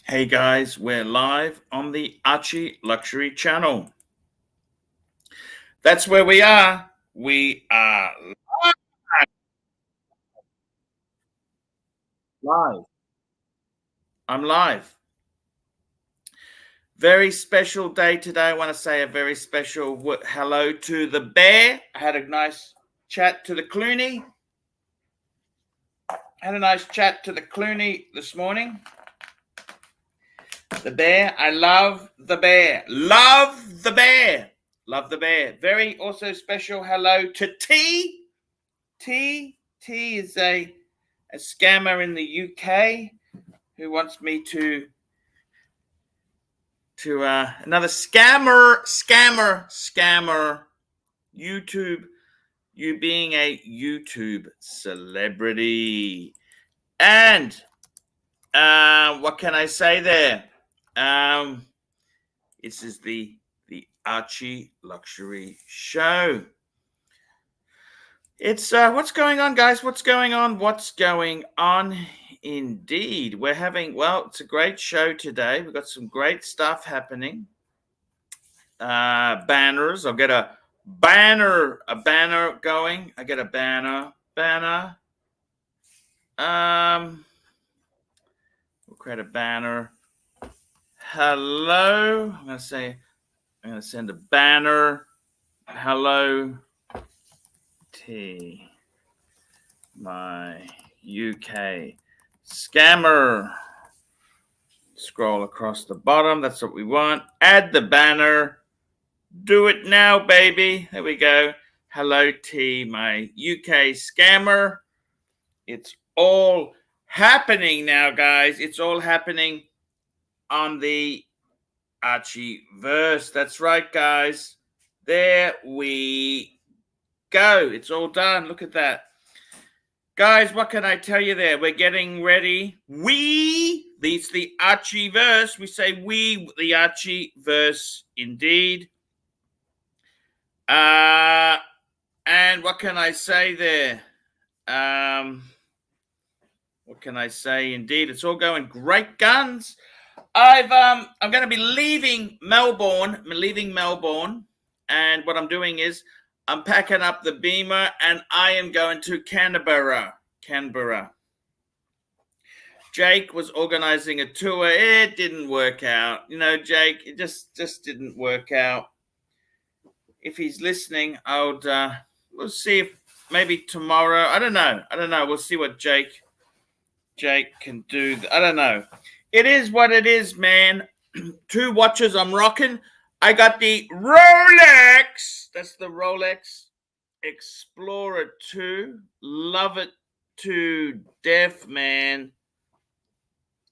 Hey guys, we're live on the Archie Luxury channel. That's where we are. We are live. I'm live. Very special day today. I want to say a very special hello to the bear. I had a nice chat to the Clooney. This morning. The bear. I love the bear. Love the bear. Love the bear. Very also special hello to T. T is a scammer in the UK who wants me to another scammer. YouTube, you being a YouTube celebrity. And what can I say there? This is the Archie Luxury show. It's what's going on, guys? What's going on? Indeed, we're having, it's a great show today. We've got some great stuff happening. Banners. I'll get a banner going. I get a banner. We'll create a banner. Hello. I'm going to send a banner. Hello, T, my UK scammer. Scroll across the bottom. That's what we want. Add the banner. Do it now, baby. There we go. Hello, T, my UK scammer. It's all happening now, guys. It's all happening on the Archieverse. That's right, guys. There we go. It's all done. Look at that. Guys, what can I tell you there? We're getting ready. It's the Archieverse. We say the Archieverse indeed. And what can I say there? What can I say? Indeed, it's all going great guns. I'm going to be leaving Melbourne. And what I'm doing is I'm packing up the Beamer and I am going to Canberra. Jake was organizing a tour. It didn't work out. Jake, it just didn't work out. If he's listening, we'll see if maybe tomorrow. I don't know. We'll see what Jake can do. I don't know. It is what it is, man. 2 watches I'm rocking. I got the Rolex. That's the Rolex Explorer 2. Love it to death, man.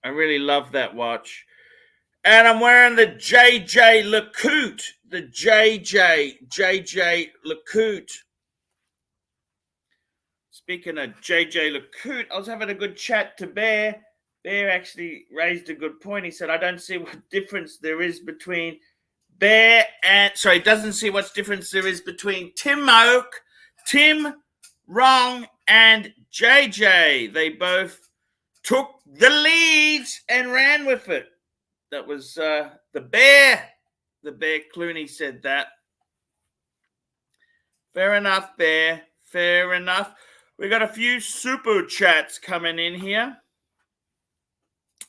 I really love that watch. And I'm wearing the JJ LeCoultre. The JJ LeCoultre. Speaking of JJ LeCoultre, I was having a good chat to Bear. Bear actually raised a good point. He said, I don't see what difference there is between doesn't see what difference there is between Tim Wrong, and JJ. They both took the lead and ran with it. That was the Bear. The Bear Clooney said that. Fair enough, Bear. Fair enough. We got a few super chats coming in here.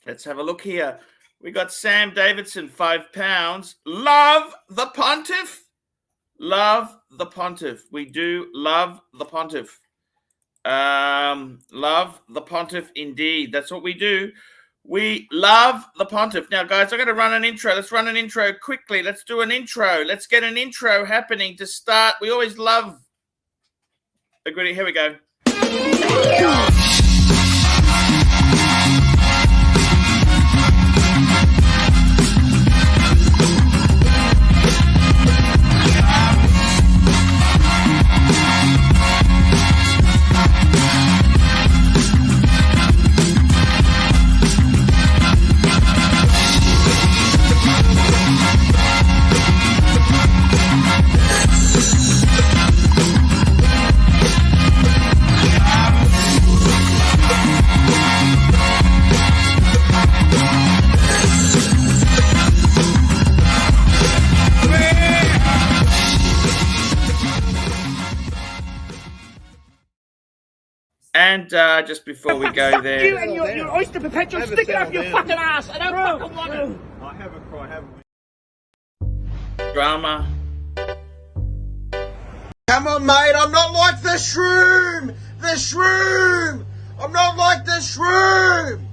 Let's have a look here. We got Sam Davidson, £5. Love the Pontiff. Love the Pontiff. We do love the Pontiff. Love the Pontiff indeed. That's what we do. We love the Pontiff. Now, guys, I'm going to run an intro. Let's run an intro quickly. Let's do an intro. Let's get an intro happening to start. We always love. Agree. Here we go. And just before we go there, you and your oyster perpetual, stick it up your fucking ass. I don't fucking want it. I haven't cried, haven't we? drama. Come on, mate, I'm not like the shroom! The shroom! I'm not like the shroom!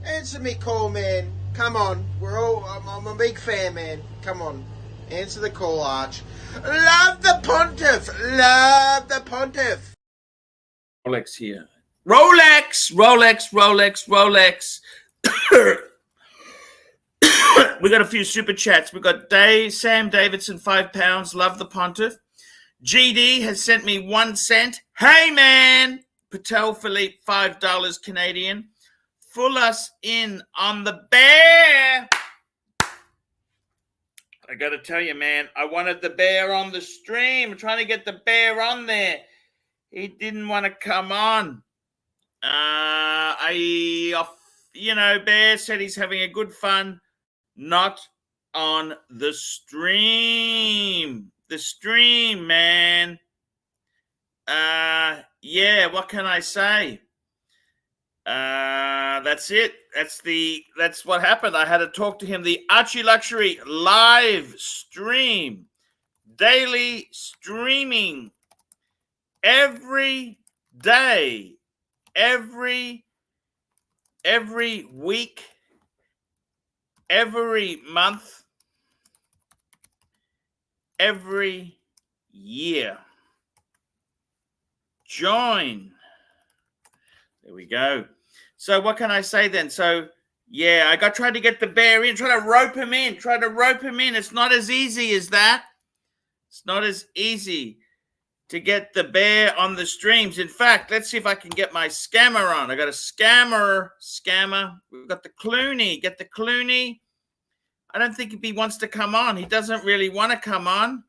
Answer me call, man. Come on. I'm a big fan, man. Come on. Answer the call, Arch. Love the pontiff! Love the pontiff! Rolex here. Rolex! We got a few super chats. We got Sam Davidson, £5. Love the pontiff. GD has sent me 1 cent. Hey, man. Patel Philippe, $5 Canadian. Full us in on the bear. I got to tell you, man, I wanted the bear on the stream. I'm trying to get the bear on there. He didn't want to come on. Bear said he's having a good fun. Not on the stream. The stream, man. What can I say? That's it. That's what happened. I had to talk to him. The ArchieLuxury live stream. Daily streaming. Every day. Every week. Every month. Every year. Join. There we go. So what can I say then? So yeah, I tried to get the bear in, try to rope him in. It's not as easy as that. It's not as easy to get the bear on the streams. In fact, let's see if I can get my scammer on. I got a scammer. We've got the Clooney. Get the Clooney. I don't think he wants to come on. He doesn't really want to come on.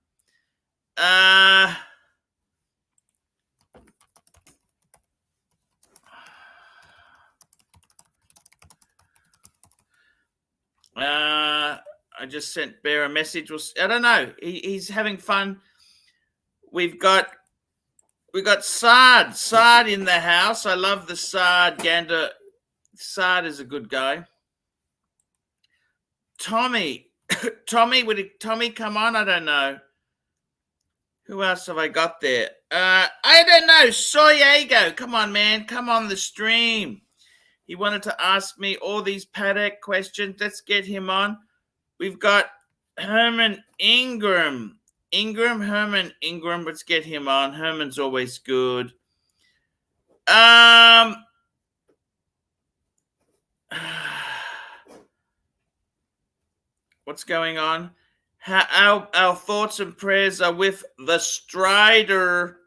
I just sent Bear a message. I don't know. He's having fun. We got Sard in the house. I love the Sard gander. Sard is a good guy. Tommy, would Tommy come on? I don't know. Who else have I got there? I don't know. Soyego, come on, man. Come on the stream. He wanted to ask me all these paddock questions. Let's get him on. We've got Herman Ingram. Herman Ingram. Let's get him on. Herman's always good. What's going on? Our thoughts and prayers are with the Strider.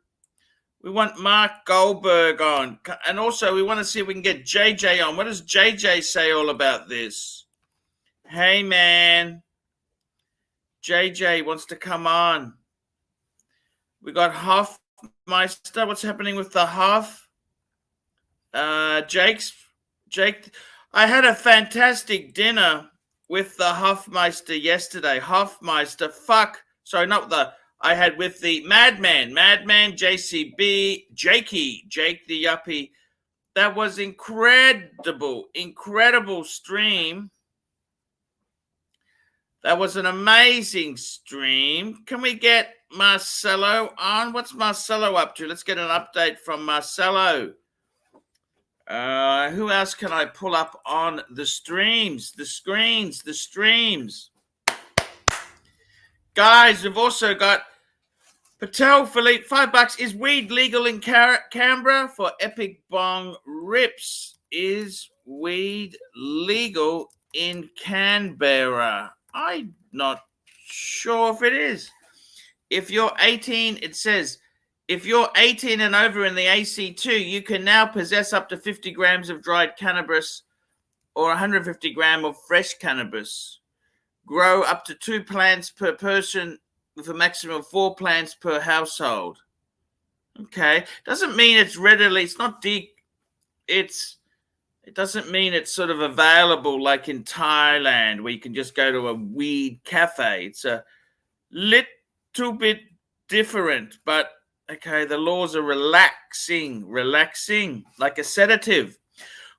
We want Mark Goldberg on. And also, we want to see if we can get JJ on. What does JJ say all about this? Hey, man. JJ wants to come on. We got Hoffmeister. What's happening with the Hoff? Jake. I had a fantastic dinner with the Hoffmeister yesterday. Hoffmeister. I had with the Madman, JCB, Jake the Yuppie. That was incredible stream. That was an amazing stream. Can we get Marcelo on? What's Marcelo up to? Let's get an update from Marcelo. Who else can I pull up on the streams, the streams? Guys, we've also got Patel Philippe, $5. Is weed legal in Canberra for Epic Bong Rips? Is weed legal in Canberra? I'm not sure if it is. If you're 18, it says, if you're 18 and over in the AC2, you can now possess up to 50 grams of dried cannabis or 150 grams of fresh cannabis. Grow up to 2 plants per person with a maximum of 4 plants per household. Okay. Doesn't mean it's readily, it's not deep. It doesn't mean it's sort of available like in Thailand where you can just go to a weed cafe. It's a little bit different, but Okay, the laws are relaxing like a sedative.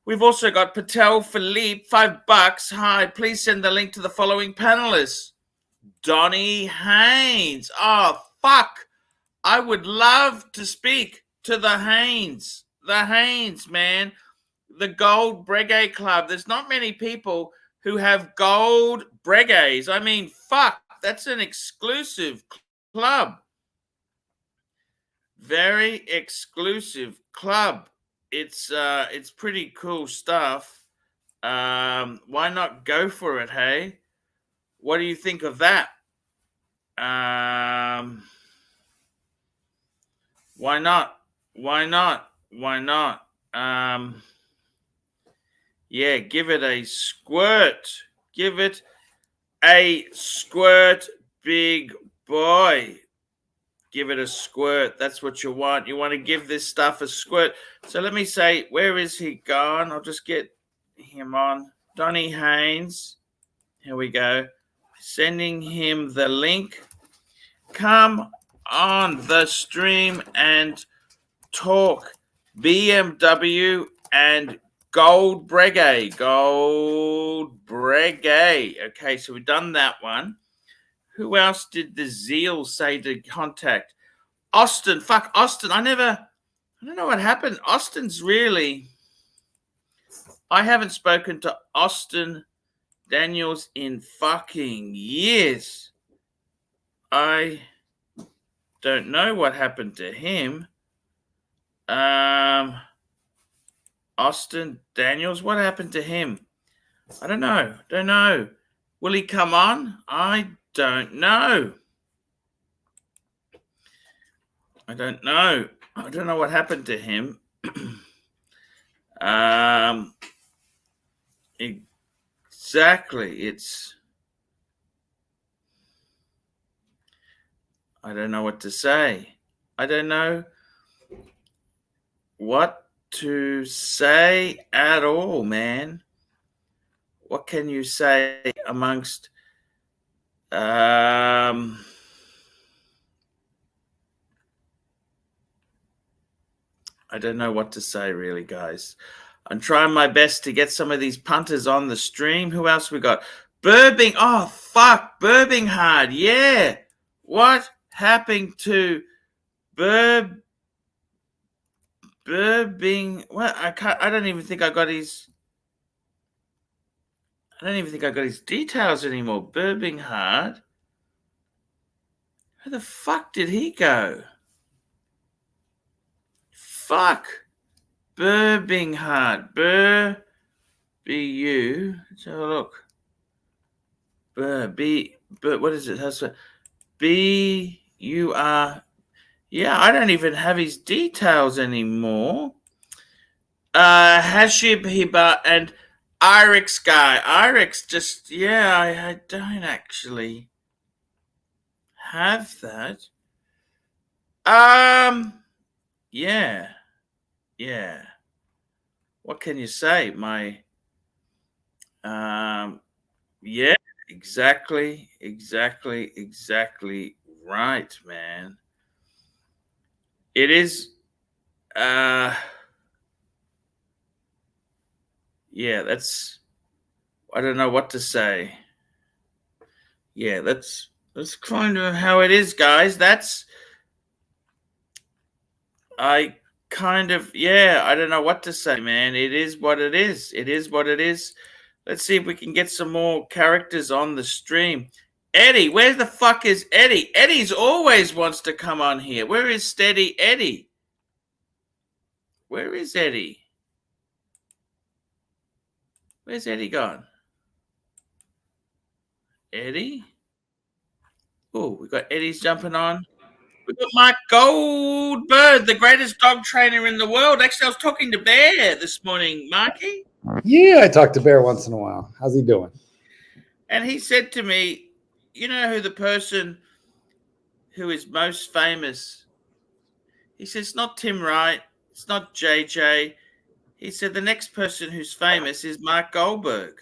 We've also got Patel Philippe, $5. Hi, please send the link to the following panelists. Donnie Haynes. Oh, fuck. I would love to speak to the Haynes. The Haynes, man. The Gold Breguet Club. There's not many people who have gold breguets. I mean, fuck. That's an exclusive club. Very exclusive club. It's pretty cool stuff. Why not go for it, hey? What do you think of that? Why not? Why not? Why not? Yeah, give it a squirt. Give it a squirt, big boy. Give it a squirt. That's what you want. You want to give this stuff a squirt. So let me say, where is he gone? I'll just get him on. Donnie Haynes. Here we go. Sending him the link. Come on the stream and talk BMW and Gold Breguet. Gold Breguet. Okay, so we've done that one. Who else did the Zeal say to contact? Austin. Fuck, Austin. I don't know what happened. Austin's really... I haven't spoken to Austin Daniels in fucking years. I don't know what happened to him. Austin Daniels, what happened to him? I don't know. Will he come on? I don't know. I don't know what happened to him. Exactly. I don't know what to say. I don't know what to say at all, man. What can you say amongst I don't know what to say, really, guys. I'm trying my best to get some of these punters on the stream. Who else we got? Burbing. Oh, fuck. Burbinghard. Yeah. What happened to Burbing? Well, I don't even think I got his details anymore. Burbinghard. Where the fuck did he go? Fuck. Burbinghard. B-U. Let's have a look. What is it? B-U-R. Yeah, I don't even have his details anymore. Hashib Hiba and Irix guy. Irix just, yeah, I don't actually have that. Yeah. What can you say? Yeah, exactly right, man. It is, yeah, that's, I don't know what to say. Yeah, that's kind of how it is, guys. I don't know what to say, man. It is what it is. Let's see if we can get some more characters on the stream. Eddie, where the fuck is Eddie? Eddie's always wants to come on here. Where is Steady Eddie? Where is Eddie? Where's Eddie gone? Eddie? Oh, we got Eddie's jumping on. We've got Mark Goldberg, the greatest dog trainer in the world. Actually, I was talking to Bear this morning, Marky. Yeah, I talk to Bear once in a while. How's he doing? And he said to me, you know who the person who is most famous? He says, it's not Tim Wright. It's not JJ. He said, the next person who's famous is Mark Goldberg.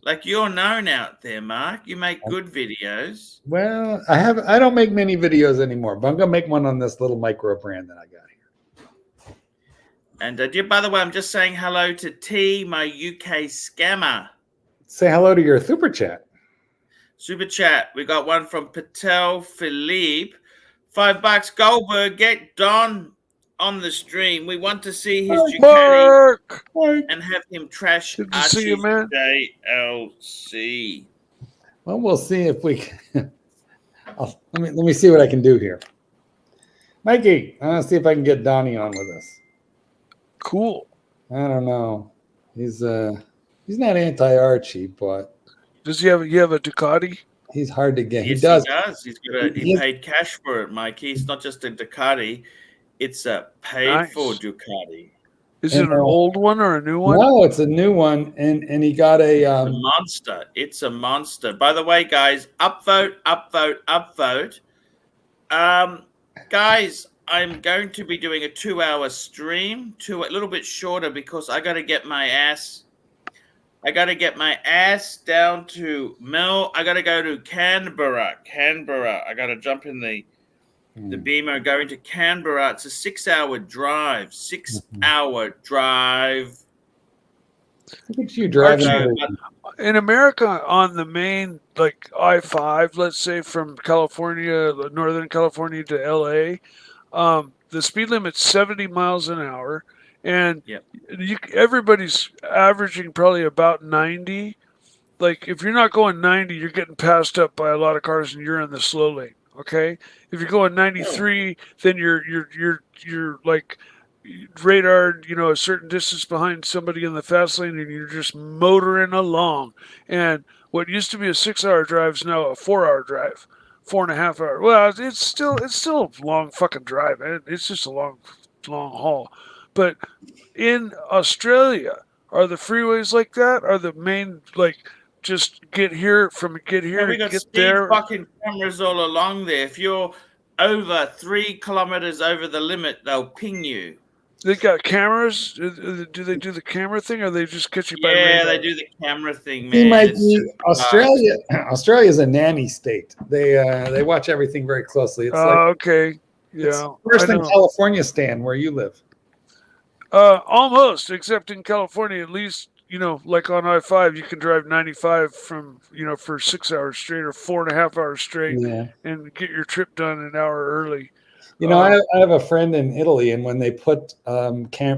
Like you're known out there, Mark. You make good videos. Well, I don't make many videos anymore, but I'm gonna make one on this little micro brand that I got here. And by the way, I'm just saying hello to T, my UK scammer. Say hello to your super chat. Super chat. We got one from Patel Philippe. $5. Goldberg, get Don on the stream. We want to see his Ducati Mark! and have him trash Good to see you, Archie's man. JLC. Well, we'll see if we can. Let me see what I can do here. Mikey, I want to see if I can get Donnie on with us. Cool. I don't know. He's not anti-Archie, but Does he have a Ducati? he's hard to get. Yes, he does. He paid cash for it, Mikey. It's not just a Ducati. It's a paid-for Ducati. Is it an old one or a new one? No, it's a new one, and he got a It's a monster. It's a monster. By the way, guys, upvote, upvote, upvote. Guys, I'm going to be doing a 2-hour stream, a little bit shorter because I got to get my ass. I got to get my ass down to I got to go to Canberra. I got to jump in the Beamer going to Canberra. It's a 6-hour drive. 6-hour drive. I think you driving. In America, on the main like I-5, let's say from California, Northern California to LA, the speed limit's 70 miles an hour, and everybody's averaging probably about 90. Like if you're not going 90, you're getting passed up by a lot of cars, and you're in the slow lane. Okay, if you're going 93, then you're like radar, a certain distance behind somebody in the fast lane, and you're just motoring along. And what used to be a 6-hour drive is now a 4-hour drive, 4.5 hour. Well, it's still a long fucking drive, man. It's just a long haul. But in Australia, are the freeways like that? Are the main just get here We got get speed there? fucking cameras all along there. If you're over 3 kilometers over the limit, they'll ping you. They got cameras. Do they do the camera thing, or they just catch you by Yeah, radar? they do the camera thing, He man. might It's be just Australia. Australia's a nanny state. They watch everything very closely. It's Okay. it's Yeah. worse I than know. California, Stan, where you live. Almost, except in California, at least, like on I-5, you can drive 95 from, for 6 hours straight or 4.5 hours straight and get your trip done an hour early. I have a friend in Italy, and when they put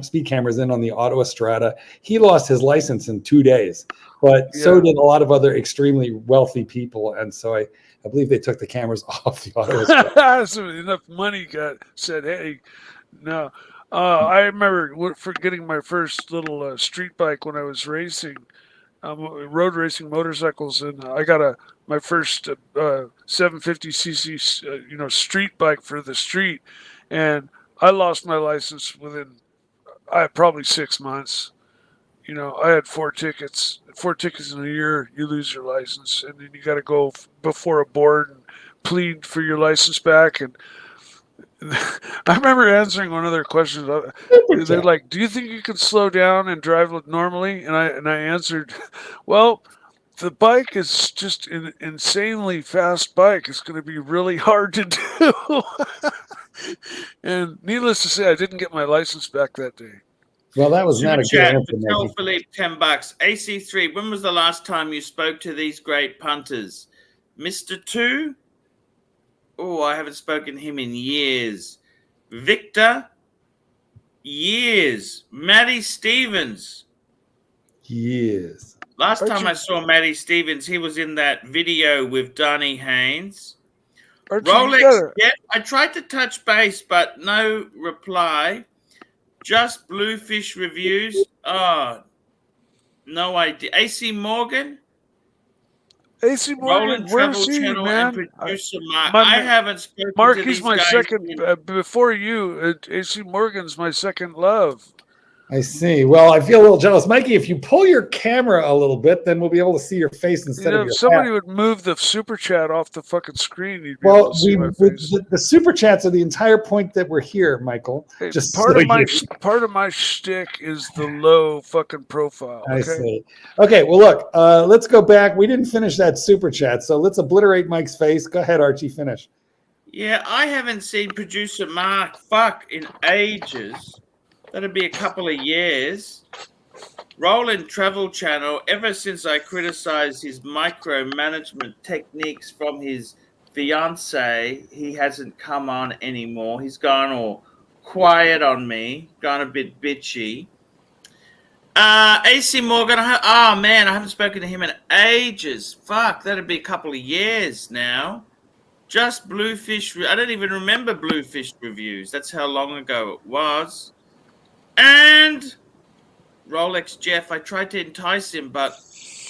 speed cameras in on the autostrada, he lost his license in 2 days. But so did a lot of other extremely wealthy people, and so I believe they took the cameras off the autostrada. So enough money said, hey, no. I remember for getting my first little street bike when I was racing, road racing motorcycles, and I got my first 750cc street bike for the street, and I lost my license within probably 6 months. I had 4 tickets. 4 tickets in a year, you lose your license, and then you got to go before a board and plead for your license back. And I remember answering one of their questions. They're like, "Do you think you can slow down and drive normally?" And I answered, "Well, the bike is just an insanely fast bike. It's going to be really hard to do." And needless to say, I didn't get my license back that day. Well, that was not a good answer. Tell Philippe $10. AC3, when was the last time you spoke to these great punters? Mr. 2? Oh, I haven't spoken to him in years. Victor? Years. Matty Stevens? Years. Last time I saw Matty Stevens, he was in that video with Donnie Haynes. Rolex, yeah, I tried to touch base, but no reply. Just Bluefish reviews. Oh, no idea. AC Morgan? AC Morgan, where's he, man? Producer Mark. I haven't spoken Mark, to he's these my guys second, before you, AC Morgan's my second love. I see. Well, I feel a little jealous. Mikey, if you pull your camera a little bit, then we'll be able to see your face instead of If your somebody hat. would move the super chat off the fucking screen, you'd be Well, able to see my face. the super chats are the entire point that we're here, Michael. Hey, Just part so of my you- part of my shtick is the low fucking profile. I Okay. see. Okay, well, look, let's go back. We didn't finish that super chat, so let's obliterate Mike's face. Go ahead, Archie, finish. Yeah, I haven't seen producer Mark in ages. That'd be a couple of years. Roland Travel Channel, ever since I criticized his micromanagement techniques from his fiance, he hasn't come on anymore. He's gone all quiet on me, gone a bit bitchy. AC Morgan, oh man, I haven't spoken to him in ages. Fuck, that'd be a couple of years now. Just Bluefish, I don't even remember Bluefish reviews. That's how long ago it was. And Rolex Jeff, I tried to entice him, but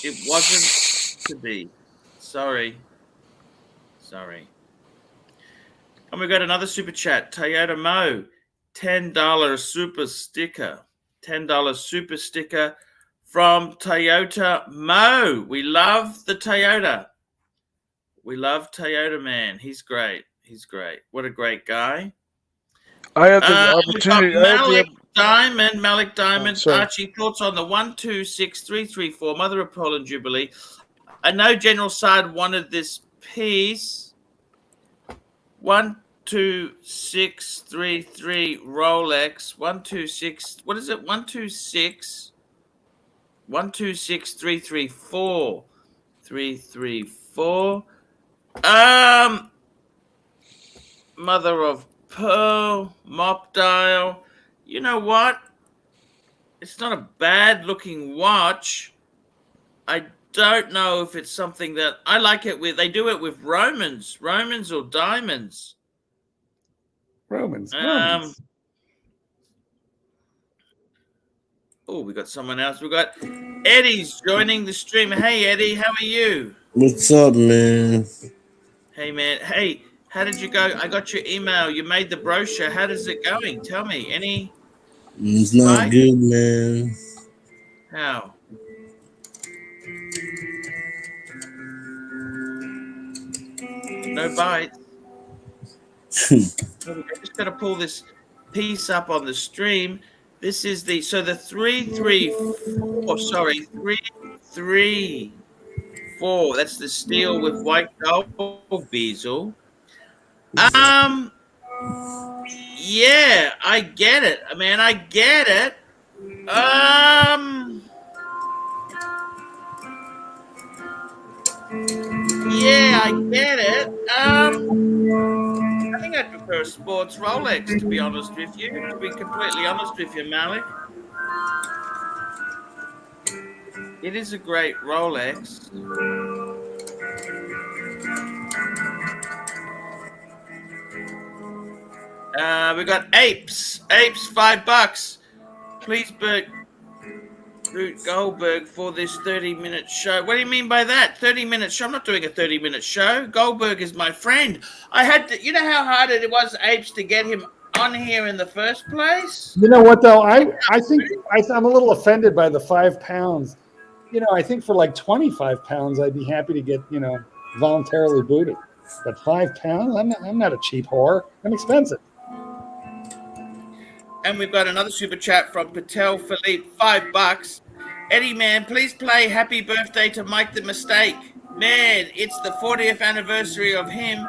it wasn't to be. Sorry. And we got another super chat. Toyota Mo, $10 super sticker. $10 super sticker from Toyota Mo. We love the Toyota. We love Toyota, man. He's great. What a great guy. I had the opportunity. Malik Diamond. Oh, Archie, thoughts on the 126334 Mother of Pearl and Jubilee. I know General Sard wanted this piece. 12633 Rolex. 126. What is it? 126. 126334. 334. Mother of Pearl, mop dial. You know what? It's not a bad looking watch. I don't know if it's something that I like it with. They do it with Romans or diamonds. Romans. Oh, we got someone else. We got Eddie's joining the stream. Hey, Eddie, how are you? What's up, man? Hey, man. Hey, how did you go? I got your email. You made the brochure. How is it going? Tell me. Any? It's not good, man. How? No bites. I just got to pull this piece up on the stream. This is the 334. That's the steel with white gold bezel. Yeah, I get it. I mean, I get it. Yeah, I get it. I think I'd prefer a sports Rolex, to be honest with you. To be completely honest with you, Malik. It is a great Rolex. We got Apes, $5. Please, Root Goldberg for this 30-minute show. What do you mean by that? 30-minute show? I'm not doing a 30-minute show. Goldberg is my friend. I had to, you know how hard it was, Apes, to get him on here in the first place? You know what, though? I think I'm a little offended by the £5. You know, I think for like 25 pounds, I'd be happy to get, voluntarily booted. But £5? I'm not a cheap whore. I'm expensive. And we've got another super chat from Patel Philippe, $5. Eddie, man, please play Happy Birthday to Mike the Mistake. Man, it's the 40th anniversary of him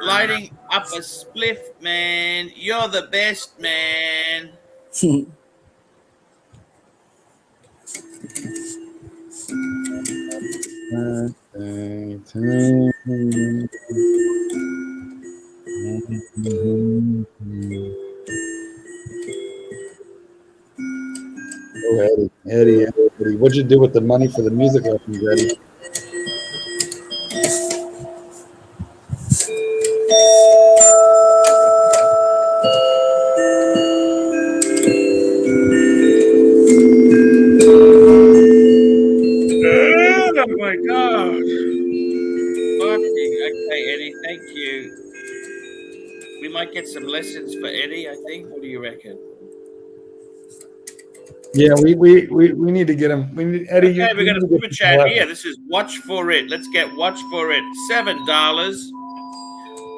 lighting up a spliff, man. You're the best, man. Oh, Eddie, what'd you do with the money for the music lessons, Eddie? Oh my God. Okay, Eddie, thank you. We might get some lessons for Eddie, I think. What do you reckon? Yeah, we need to get him. We need Eddie. Okay, we got a super chat left. here. This is Watch For It. Let's get Watch For It. $7.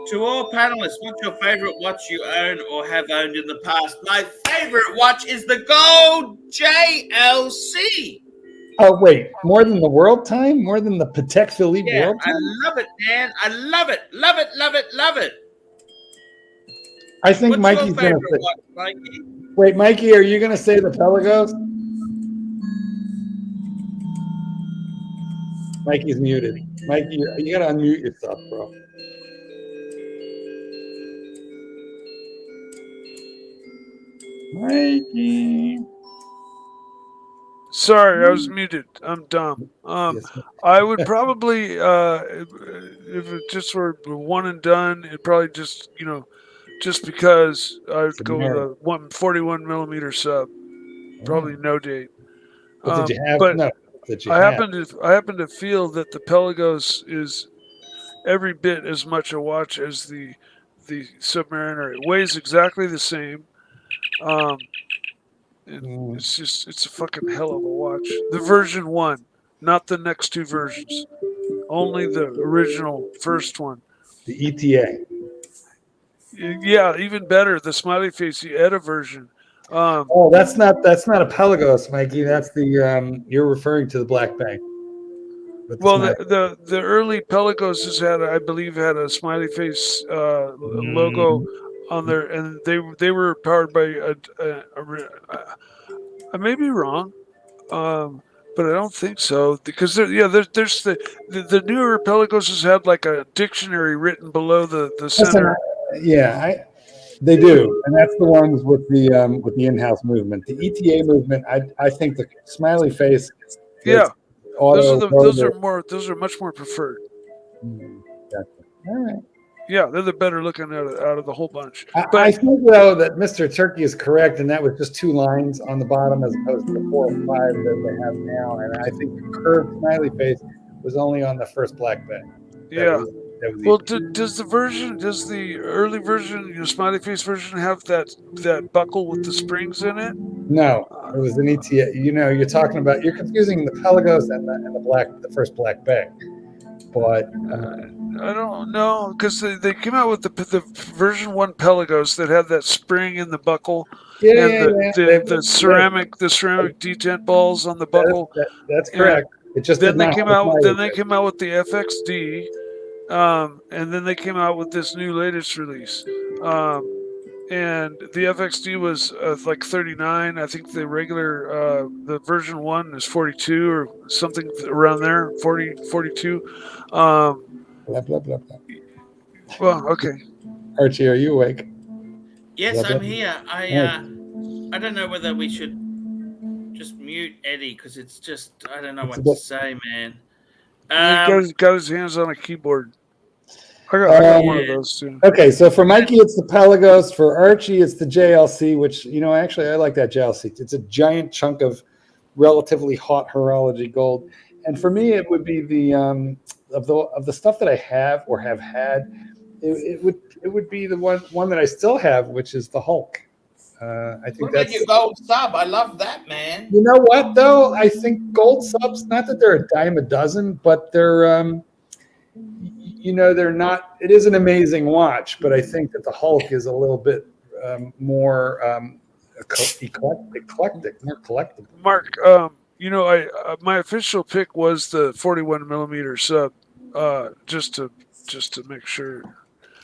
To all panelists, what's your favorite watch you own or have owned in the past? My favorite watch is the gold JLC. Oh wait, more than the world time, more than the Patek Philippe Yeah, world I time. love it, man. I love it, love it, love it, love it. I think What's Mikey's your gonna favorite say. watch, Mikey? Wait, Mikey, are you gonna say the Pelagos? Mikey's muted. Mikey, you gotta unmute yourself, bro. Mikey. Sorry, I was muted. I'm dumb. Yes. I would probably, if it just were one and done, it probably just, just because I'd go with a 141 millimeter sub. Probably no date. But did you have? But No. Did you I have? happen to feel that the Pelagos is every bit as much a watch as the Submariner. It weighs exactly the same. And it's a fucking hell of a watch. The version 1, not the next two versions. Only the original first one. The ETA. Yeah, even better. The smiley face, the ETA version. Oh, that's not a Pelagos, Mikey. That's the you're referring to the Black Bank. Well, the early Pelagos had, I believe, had a smiley face logo on there, and they were powered by I may be wrong, but I don't think so, because there's the newer Pelagos had like a dictionary written below the center. Yeah, they do, and that's the ones with the in-house movement. The ETA movement, I think the smiley face. Yeah, those are much more preferred. Gotcha. All right. Yeah, they're the better looking out of the whole bunch. I think though that Mr. Turkey is correct, and that was just 2 lines on the bottom as opposed to the 4 or 5 that they have now. And I think the curved smiley face was only on the first Black Bank. Yeah. Well, does the early version, smiley face version, have that buckle with the springs in it? No, it was an ETA. You're confusing the Pelagos and the first Black Bank. But I don't know, because they came out with the version 1 Pelagos that had that spring in the buckle, the ceramic detent balls on the buckle. That's correct. It just then they came out with the FXD. And then they came out with this new latest release. And the FXD was like 39. I think the regular, the version 1 is 42 or something around there, 40, 42. Blah, blah, blah, blah. Well, okay. Archie, are you awake? Yes, I'm here. I don't know whether we should just mute Eddie, because it's just, I don't know what to say, man. He got his hands on a keyboard. I got one of those too. Okay, so for Mikey, it's the Pelagos. For Archie, it's the JLC, which, actually, I like that JLC. It's a giant chunk of relatively hot horology gold. And for me, it would be the of the stuff that I have or have had, it would be the one that I still have, which is the Hulk. I think that's your gold sub. I love that, man. You know what though? I think gold subs, not that they're a dime a dozen, but they're they're not. It is an amazing watch, but I think that the Hulk is a little bit more eclectic, more collectible. Mark, my official pick was the 41 millimeter sub, just to make sure.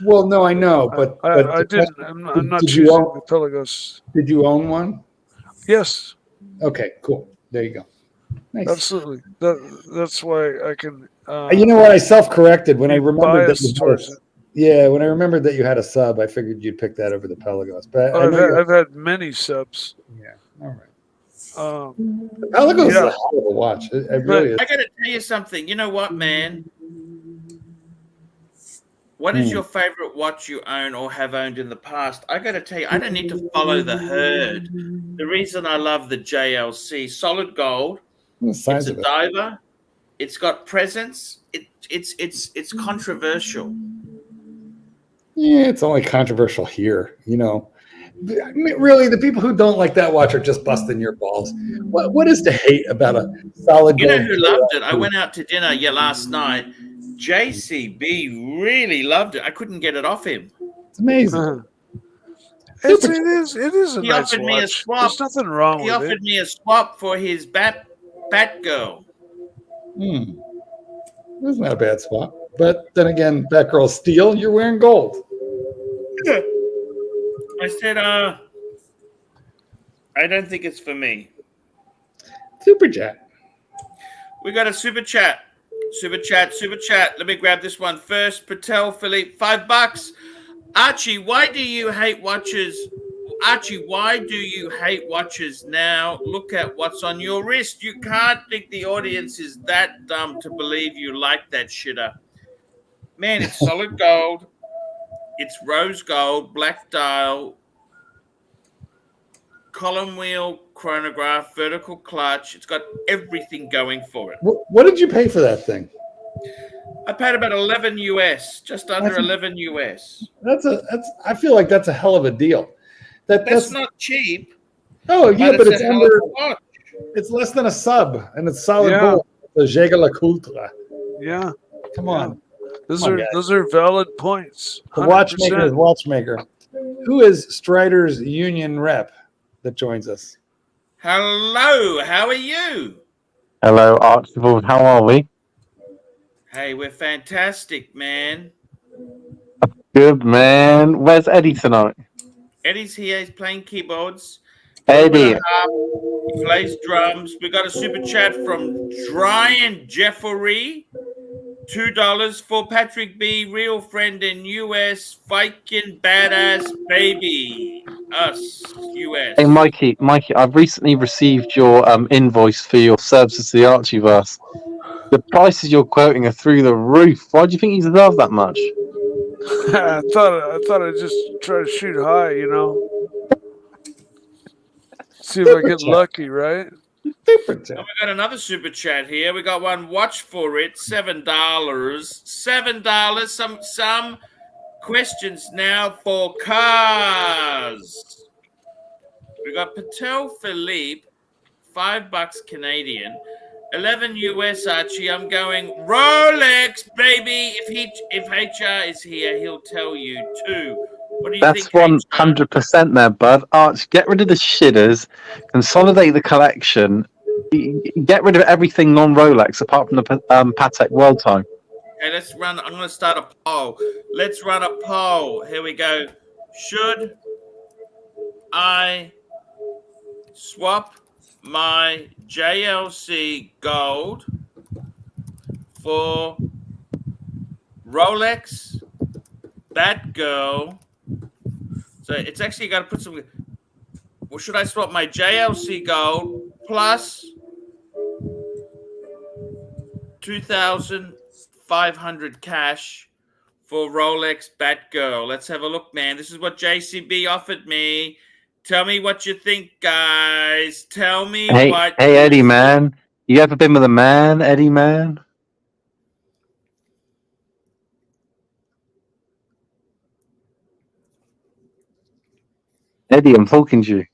Well, no, I know, but I didn't. I'm not choosing the Pelagos. Did you own one? Yes. Okay, cool. There you go. Nice. Absolutely. That's why I can. You know what? I self-corrected when I remembered that you towards it. Yeah, when I remembered that you had a sub, I figured you'd pick that over the Pelagos. But I've had many subs. Yeah. All right. The Pelagos is a hell of a watch. It really is. I got to tell you something. You know what, man? What is your favorite watch you own or have owned in the past? I got to tell you, I don't need to follow the herd. The reason I love the JLC, solid gold. It's a diver. It's got presence. It's controversial. Yeah, it's only controversial here. I mean, really, the people who don't like that watch are just busting your balls. What is to hate about a solid You know gold? who loved it? I went out to dinner last night. JCB really loved it. I couldn't get it off him. It's amazing. It is a He nice offered me a watch. swap. There's nothing wrong He with offered it. me a swap for his Batgirl. That's not a bad spot. But then again, Batgirl's steel. You're wearing gold. I said, I don't think it's for me. Super chat. We got a super chat. Super chat. Let me grab this one first. Patel Philippe, $5. Archie, why do you hate watches? Archie, why do you hate watches now? Look at what's on your wrist. You can't think the audience is that dumb to believe you like that shitter. Man, it's solid gold. It's rose gold, black dial, column wheel, chronograph, vertical clutch. It's got everything going for it. What did you pay for that thing? I paid about 11 US, just under 11 US. I feel like that's a hell of a deal. That's not cheap. Oh yeah, but it's a hell under. of a watch. It's less than a sub, and it's solid Yeah. gold. The JLC. Yeah. Come on. Those are valid points. The watchmaker's watchmaker. Who is Strider's union rep that joins us? Hello, how are you? Hello, Archieverse. How are we? Hey, we're fantastic, man. Good, man. Where's Eddie tonight? Eddie's here. He's playing keyboards. Eddie. He plays drums. We got a super chat from Brian Jeffrey. $2 for Patrick B, real friend in US, Viking badass baby. Us, US. Hey, Mikey, I've recently received your invoice for your services to the Archieverse. The prices you're quoting are through the roof. Why do you think you deserve that much? I thought I'd just try to shoot high, you know. See if I get lucky, right? Super chat. And we got another super chat here. We got one. Watch for it. $7. $7. Some questions now for cars. We got Patel Philippe, $5 Canadian, 11 US. Archie, I'm going Rolex, baby. If HR is here, he'll tell you too. What do you That's think? 100% there, bud. Arch, get rid of the shitters, consolidate the collection, get rid of everything non-Rolex apart from the Patek World Time. Okay, let's run. I'm going to start a poll. Let's run a poll. Here we go. Should I swap my JLC gold for Rolex Batgirl? So it's actually got to put some. Well, should I swap my JLC gold plus 2,500 cash for Rolex Batgirl? Let's have a look, man. This is what JCB offered me. Tell me what you think, guys. Tell me what. Hey, Eddie, man. You ever been with a man, Eddie, man? Eddie, I'm talking to you.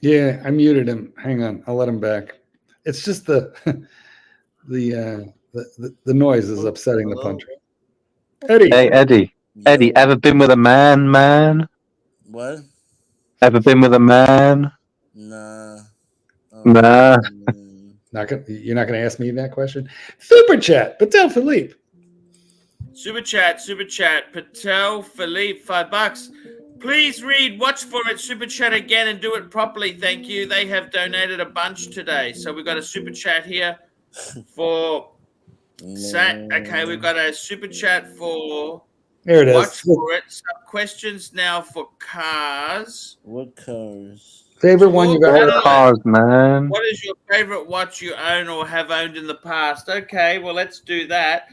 Yeah, I muted him. Hang on, I'll let him back. It's just the noise is upsetting the puncher. Eddie. Hey, Eddie. Eddie, ever been with a man? What? Ever been with a man? Nah. Nah. You're not gonna ask me that question. Super chat, Patel Philippe. Super chat, Patel Philippe, $5. Please read Watch for It super chat again and do it properly. Thank you. They have donated a bunch today. So we've got a super chat here for okay, we've got a super chat for There it is. Watch for It. Some questions now for cars. What cars? Favorite one you got? All cars, man. What is your favorite watch you own or have owned in the past? Okay, well, let's do that.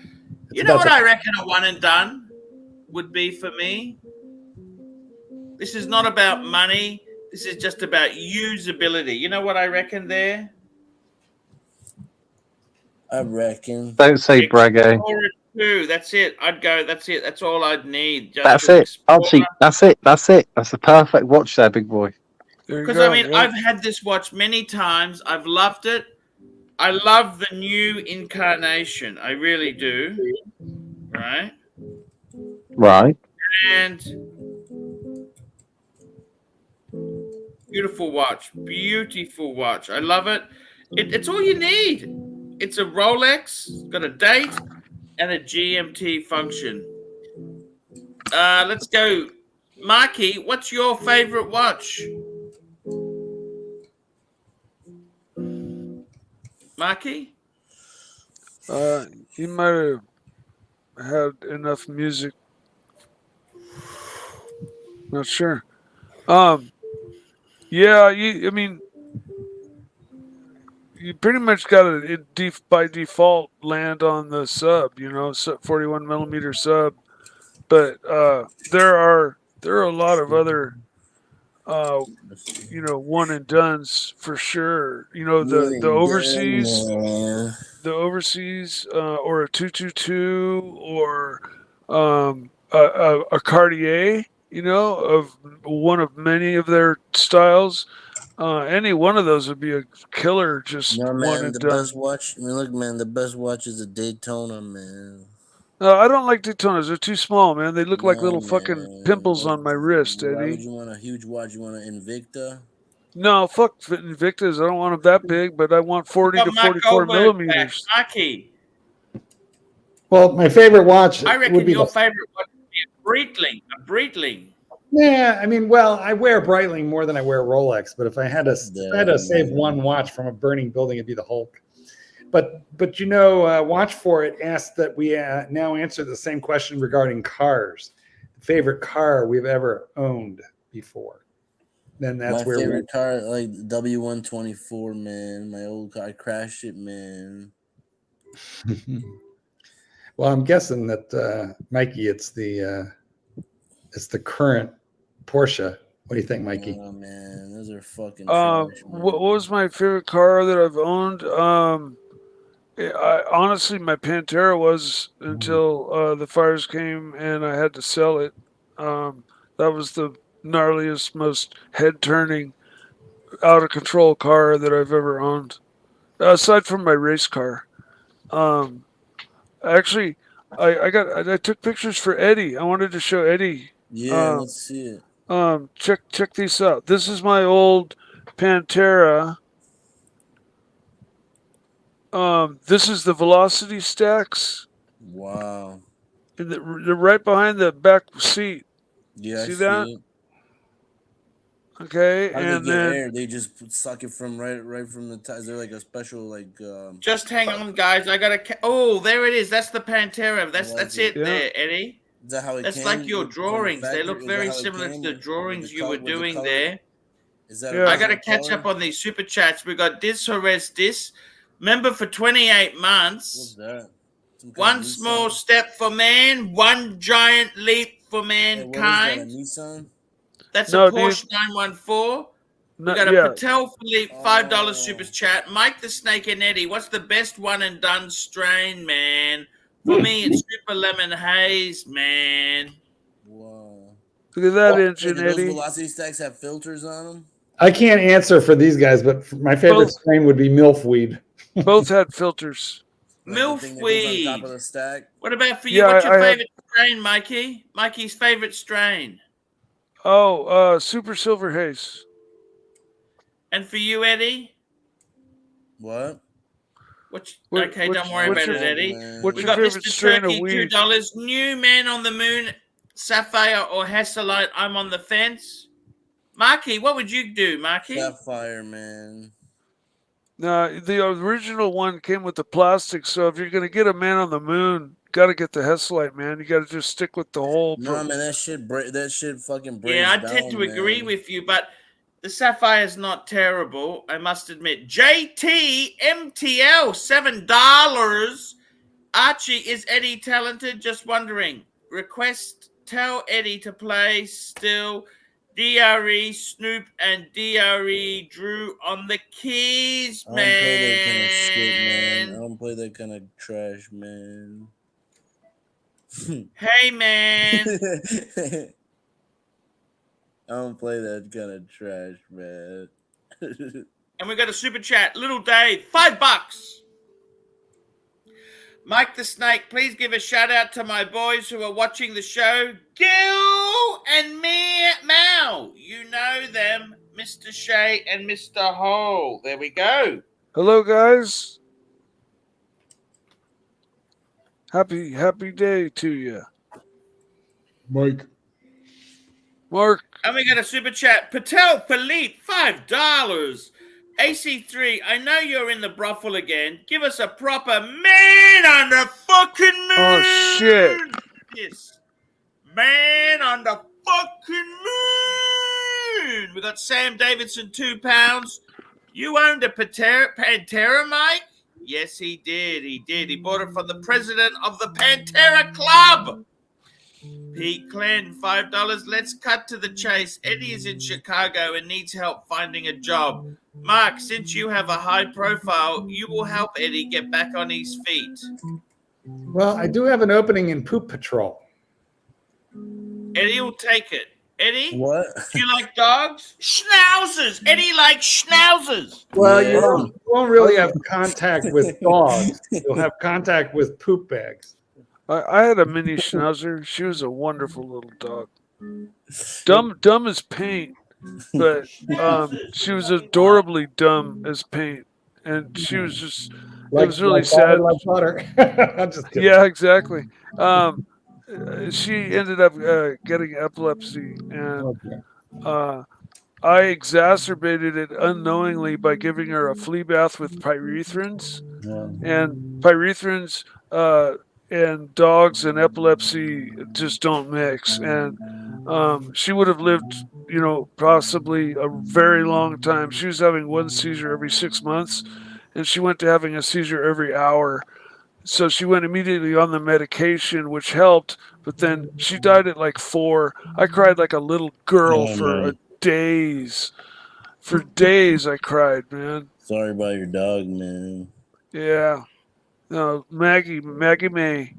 You know what I reckon a one and done would be for me? This is not about money. This is just about usability. You know what I reckon there? I reckon. Don't say brag, eh? 2. That's it. I'd go. That's it. That's all I'd need. Just That's an it, Explorer. Archie. That's it. That's it. That's the perfect watch there, big boy. There you Because go. I mean, yeah. I've had this watch many times. I've loved it. I love the new incarnation. I really do. Right. Right. And beautiful watch. Beautiful watch. I love it. It's all you need. It's a Rolex, got a date, and a GMT function. Let's go. Marky, what's your favorite watch? Marky? You might have had enough music. Not sure. Yeah, I mean, you pretty much got to by default land on the sub, 41 millimeter sub. But there are a lot of other one and dones for sure. The overseas, or a 222 or a Cartier, of one of many of their styles. Any one of those would be a killer. Just No, one man, and the done. best watch. I mean, look, man, the best watch is a Daytona, man. I don't like Daytonas. They're too small, man. They look like No, little fucking man. pimples on my wrist, Why would Eddie. you want a huge watch? You want an Invicta? No, fuck Invictas. I don't want them that big, but I want 40 Got to Mark 44 Goldberg back. millimeters. Marky, Well, my favorite watch I would reckon be your the. favorite watch would be a Breitling. A Breitling. Yeah, I mean, well, I wear Breitling more than I wear Rolex, but if I had to save one watch from a burning building, it'd be the Hulk. But Watch For It asked that we now answer the same question regarding cars. Favorite car we've ever owned before. Then that's my where favorite car, like W124, man. My old car, I crashed it, man. Well, I'm guessing that Mikey, it's the current Porsche. What do you think, Mikey? Oh man, those are fucking trash. What was my favorite car that I've owned? Honestly, my Pantera was until the fires came and I had to sell it. That was the gnarliest, most head-turning, out-of-control car that I've ever owned, aside from my race car. Actually, I took pictures for Eddie. I wanted to show Eddie. Yeah, let's see it. Check these out. This is my old Pantera. This is the velocity stacks. Wow. And they're right behind the back seat. Yeah, See I that? see it. Okay, How do and they get then air? They just suck it from right from the top. Is there like a special Just hang on, guys. I got to. Oh, there it is. That's the Pantera. That's it Yeah. there, Eddie. Is that how it That's came? like your from the drawings. They factory? look Is very that how it similar to came? the With drawings you were with the doing color? there. Is that Yeah. I got to original catch color? up on these super chats. We got Dis Jerez Dis. Remember, for 28 What's months, that? Some kind one of small Nissan? step for man, one giant leap for Hey, what is that? A mankind. Nissan? That's No, a dude. Porsche 914. We No, got a yeah, Patel Philippe $5 super Oh. chat. Mike the Snake and Eddie, what's the best one and done strain, man? For me, it's Super Lemon Haze, man. Wow. look at that Hey, engine, do those Eddie. velocity stacks have filters on them? I can't answer for these guys, but my favorite strain would be Milfweed. Both had filters. Like the thing that goes on top of Milfweed. the stack? What about for you? Yeah, What's your I have- favorite strain, Mikey? Mikey's favorite strain. Super Silver Haze. And for you, Eddie? What? Okay, don't worry what's about your- it, Eddie. What's We your got favorite Mr. strain of Turkey, weed? $2. New Man on the Moon, Sapphire or Hasselite? I'm on the fence. Marky, what would you do, Marky? Sapphire, man. No, the original one came with the plastic. So if you're gonna get a Man on the Moon, gotta get the Hesselite, man. You gotta just stick with the whole. No, man, that shit fucking breaks Yeah, I down, tend to agree man. with you, but the Sapphire is not terrible, I must admit. JT MTL, $7. Archie, is Eddie talented? Just wondering. Request, tell Eddie to play still. DRE, Snoop, and DRE Drew on the keys, I don't play that kind of shit, man. I man. don't play that kind of trash, man. Hey, man. I don't play that kind of trash, man. And we got a super chat. Little Dave, $5. Mike the Snake, please give a shout out to my boys who are watching the show. Gil and Mao. You know them, Mr. Shea and Mr. Hole. There we go. Hello, guys. Happy day to you. Mike. Mark. And we got a super chat. Patel Philippe, $5. AC3, I know you're in the brothel again. Give us a proper man on the fucking moon. Oh, shit. Yes. Man on the fucking moon. We got Sam Davidson, £2. You owned a Pantera, Mike? Yes, he did. He did. He bought it from the president of the Pantera Club. Pete Glenn, $5. Let's cut to the chase. Eddie is in Chicago and needs help finding a job. Mark, since you have a high profile, you will help Eddie get back on his feet. Well, I do have an opening in Poop Patrol. Eddie will take it. Eddie? What? Do you like dogs? Schnauzers. Eddie likes schnauzers. Well, Yeah. you won't really have contact with dogs. You'll have contact with poop bags. I had a mini schnauzer. She was a wonderful little dog. Dumb as paint, but she was adorably dumb as paint, and she was just. It was really sad. Like butter. I'm just kidding. Yeah, exactly. She ended up getting epilepsy, and I exacerbated it unknowingly by giving her a flea bath with pyrethrins, and pyrethrins and dogs and epilepsy just don't mix. And she would have lived, possibly a very long time. She was having one seizure every 6 months, and she went to having a seizure every hour. So she went immediately on the medication, which helped, but then she died at like 4. I cried like a little girl for days. For days I cried, man. Sorry about your dog, man. Yeah. No, Maggie May.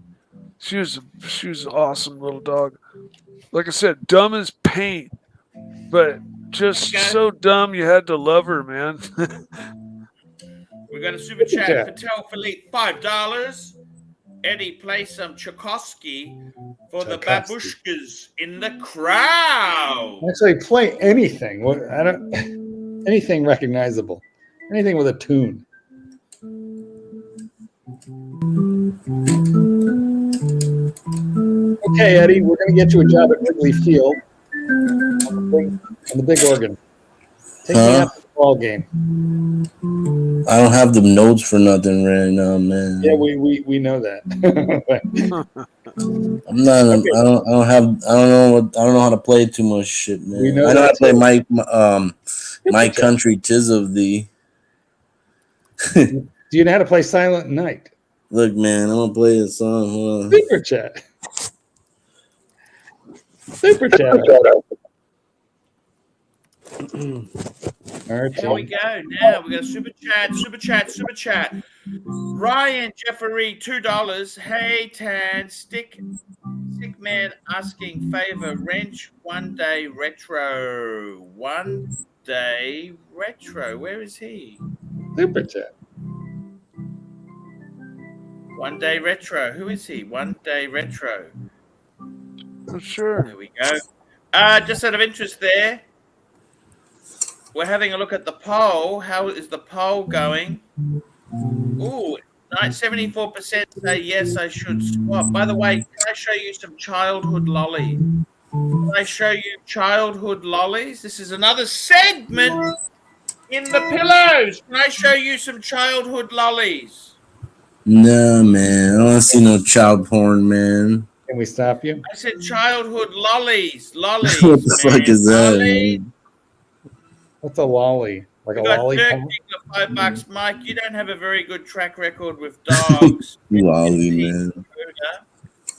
She was an awesome little dog. Like I said, dumb as paint, but just so dumb you had to love her, man. We got a super chat. Patel Philippe, $5. Eddie, play some Tchaikovsky for the babushkas in the crowd. Actually, play anything. Anything recognizable. Anything with a tune. Okay, Eddie, we're going to get you a job at Wrigley Field on the big organ. Take me out to the ball game. I don't have the notes for nothing right now, man. Yeah, we know that. I'm not. Okay. I don't know how to play too much shit, man. I know how to play my country 'tis of thee. Do you know how to play Silent Night? Look, man, I'm gonna play a song. Super chat. Super chat. Archie. Here we go. Now we got a super chat. Ryan Jeffrey, $2. Hey Tan, stick man asking favor. Wrench 1 day retro. 1 day retro. Where is he? Super chat. 1 day retro. Who is he? 1 day retro. Oh, sure. There we go. Just out of interest there. We're having a look at the poll. How is the poll going? Ooh, 74% say yes, I should swap. By the way, can I show you some childhood lolly? Can I show you childhood lollies? This is another segment in the pillows. Can I show you some childhood lollies? No, man. I don't want to see no child porn, man. Can we stop you? I said childhood lollies. What the fuck is that, man? What's a lolly? Like a lolly? $5, Mike. You don't have a very good track record with dogs. Lolly, man.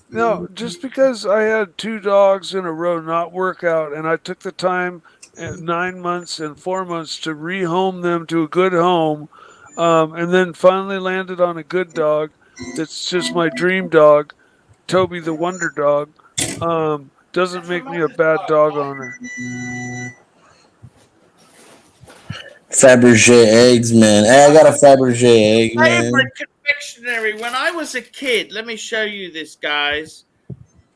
No, just because I had 2 dogs in a row not work out, and I took the time 9 months and 4 months to rehome them to a good home, and then finally landed on a good dog that's just my dream dog. Toby the Wonder Dog, doesn't make me a bad dog owner. Fabergé eggs, man. Hey, I got a Fabergé egg, man. Favorite confectionery when I was a kid. Let me show you this, guys.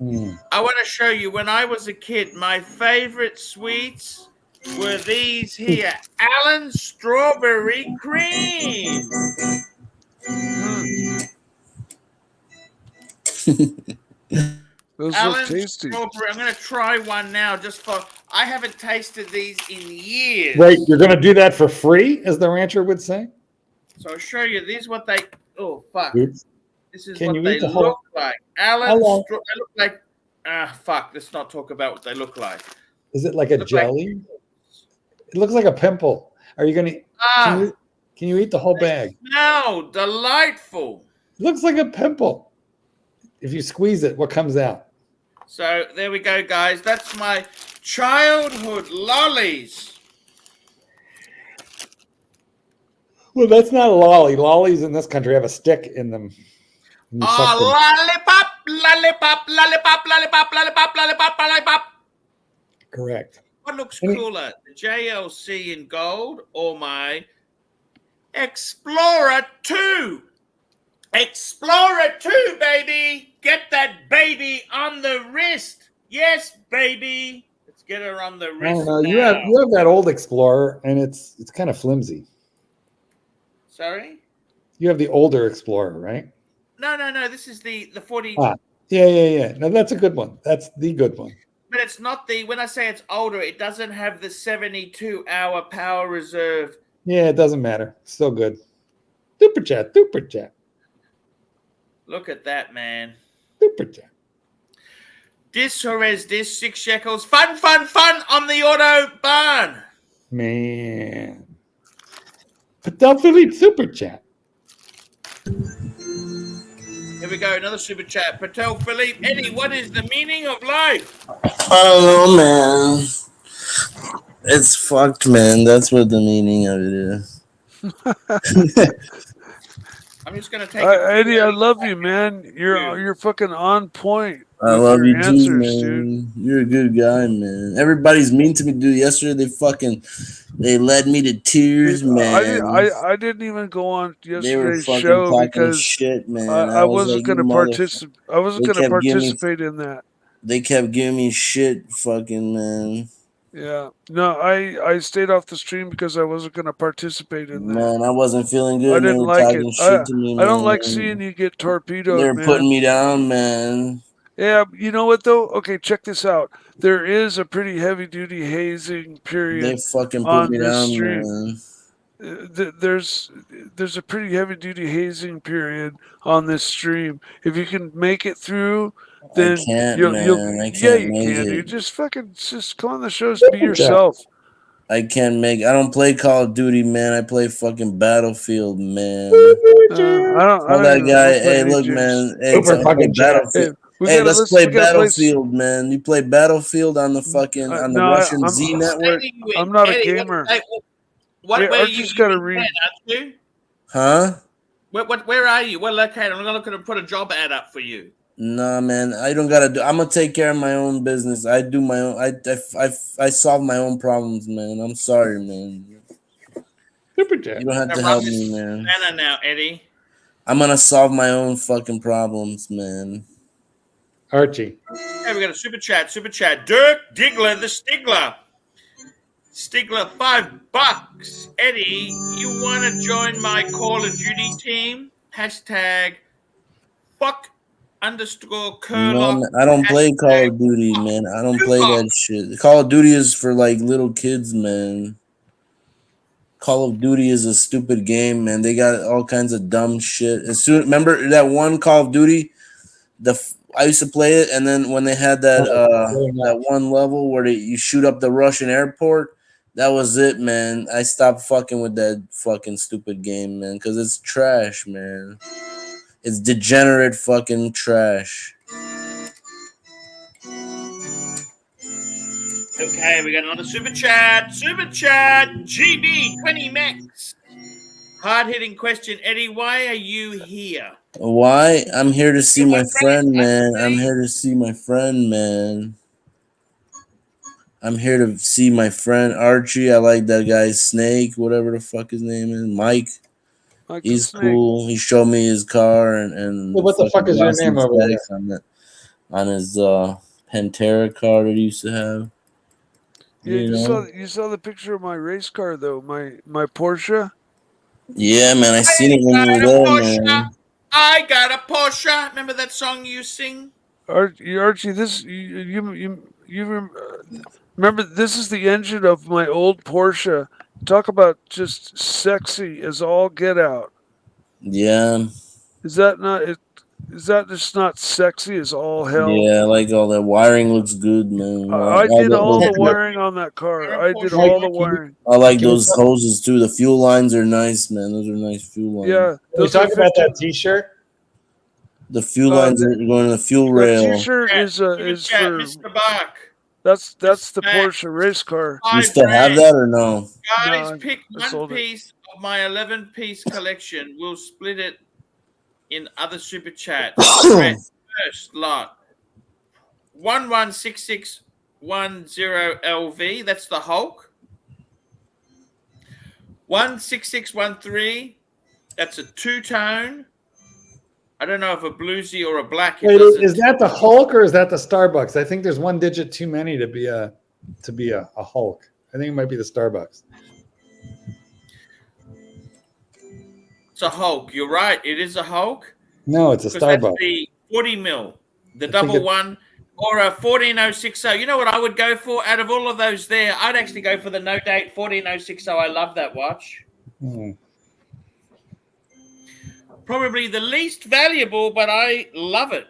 I want to show you when I was a kid. My favorite sweets were these here, Allen's strawberry cream. Those Allen's look tasty. strawberry. I'm going to try one now, just for. I haven't tasted these in years. Wait, you're going to do that for free, as the rancher would say? So I'll show you. These what they. Oh fuck! Oops. This is Can what you they eat the whole- look like. Allen's. Hello. They look like. Fuck. Let's not talk about what they look like. Is it like a Look like- jelly? It looks like a pimple. Are you going to? Can you eat the whole bag? No, delightful. It looks like a pimple. If you squeeze it, what comes out? So there we go, guys. That's my childhood lollies. Well, that's not a lolly. Lollies in this country have a stick in them. And you suck them. Lollipop, lollipop, lollipop, lollipop, lollipop, lollipop, lollipop. Correct. What looks cooler, the JLC in gold or my Explorer 2? Explorer 2, baby. Get that baby on the wrist. Yes, baby. Let's get her on the I wrist. don't know. Now. You have that old Explorer, and it's kind of flimsy. Sorry? You have the older Explorer, right? No. This is the 40. Yeah. No, that's a good one. That's the good one. But it's not the. When I say it's older, it doesn't have the 72-hour power reserve. Yeah, it doesn't matter. Still good. Super chat. Look at that, man. Super chat. This Jerez, this 6 shekels. Fun on the Autobahn. Man. Patel Philippe super chat. Here we go, another super chat. Patel Philippe. Eddie, what is the meaning of life? I don't know, man. It's fucked, man. That's what the meaning of it is. I'm just gonna take Eddie, I love you, man. You're fucking on point. I with love your you answers, too, man. dude. You're a good guy, man. Everybody's mean to me, dude. Yesterday, they led me to tears, man. I didn't even go on They were yesterday's fucking show talking because shit, man. I wasn't like, going to "You participate. I wasn't They going to kept giving me- participate in that. They kept giving me shit, fucking man. Yeah, no, I stayed off the stream because I wasn't going to participate in that. Man, I wasn't feeling good. I They didn't were like talking it. shit to me, I don't like man. seeing you get torpedoed, They're man. putting me down, man. Yeah, you know what though? Okay, check this out. There is a pretty heavy duty hazing period. They fucking put on me this down, stream. man. There's a pretty heavy duty hazing period on this stream. If you can make it through, then I can't, you'll man. I yeah, can't you make can. it. You just come on the shows, be yourself. I can't make. I don't play Call of Duty, man. I play fucking Battlefield, man. I don't Tell that even guy, play hey, any look, games. man. Hey, Super play fucking Battlefield. Hey, Let's play Battlefield, man. You play Battlefield on the fucking on the no, Russian Z network, I'm not a Eddie, gamer. What Wait, where I've you just gotta in read. Japan, aren't you? huh? Where are you? What location? I'm gonna look and put a job ad up for you. Nah, man. I don't gotta do. I'm gonna take care of my own business. I do my own. I solve my own problems, man. I'm sorry, man. Super chat. You don't have to help me, man. Anna now, Eddie. I'm gonna solve my own fucking problems, man. Archie. Hey, we got a super chat. Dirk Diggler, the Stigler. Stigler, $5. Eddie, you want to join my Call of Duty team? Hashtag fuck _ Curlock. No, man, I don't play Call of Duty, man. I don't play that shit. Call of Duty is for like little kids, man. Call of Duty is a stupid game, man. They got all kinds of dumb shit. Remember that one Call of Duty? I used to play it, and then when they had that that one level where you shoot up the Russian airport, that was it, man. I stopped fucking with that fucking stupid game, man, because it's trash, man. It's degenerate fucking trash. Okay, we got another super chat. GB 20 Max. Hard-hitting question, Eddie. Why are you here? Why? I'm here to see my friend, man. Actually. I'm here to see my friend, man. I'm here to see my friend Archie. I like that guy Snake, whatever the fuck his name is. Mike. Like the He's snake. cool. He showed me his car and Well, what the fuck is your name over there? on his Pantera car that he used to have. Yeah, You know? you saw the picture of my race car though, my Porsche. Yeah, man. I seen it when you were there, man. I got a Porsche. Remember that song you sing? Archie, this remember this is the engine of my old Porsche. Talk about just sexy as all get out. Yeah. Is that not it? Is that just not sexy as all hell? Yeah, I like all that wiring. Looks good, man. I did all the wiring on that car. I did all the wiring. I like those hoses too. The fuel lines are nice, man. Those are nice fuel lines. Yeah, We talk about that T-shirt. The fuel lines are going to the fuel rail. The T-shirt is for Mr. Bach. That's the Porsche race car. You still have that or no? Guys, No, pick I one piece of my 11-piece collection. We'll split it in other super chats. First lot 116610 LV. That's the Hulk. 16613. That's a two-tone. I don't know if a bluesy or a black. Wait, is that the Hulk or is that the Starbucks? I think there's one digit too many to be a Hulk. I think it might be the Starbucks. It's a Hulk. You're right. It is a Hulk. No, it's a Starbucks. That's the 40 mil, the double one, or a 14060. You know what I would go for out of all of those there? I'd actually go for the no date 14060. I love that watch. Probably the least valuable, but I love it.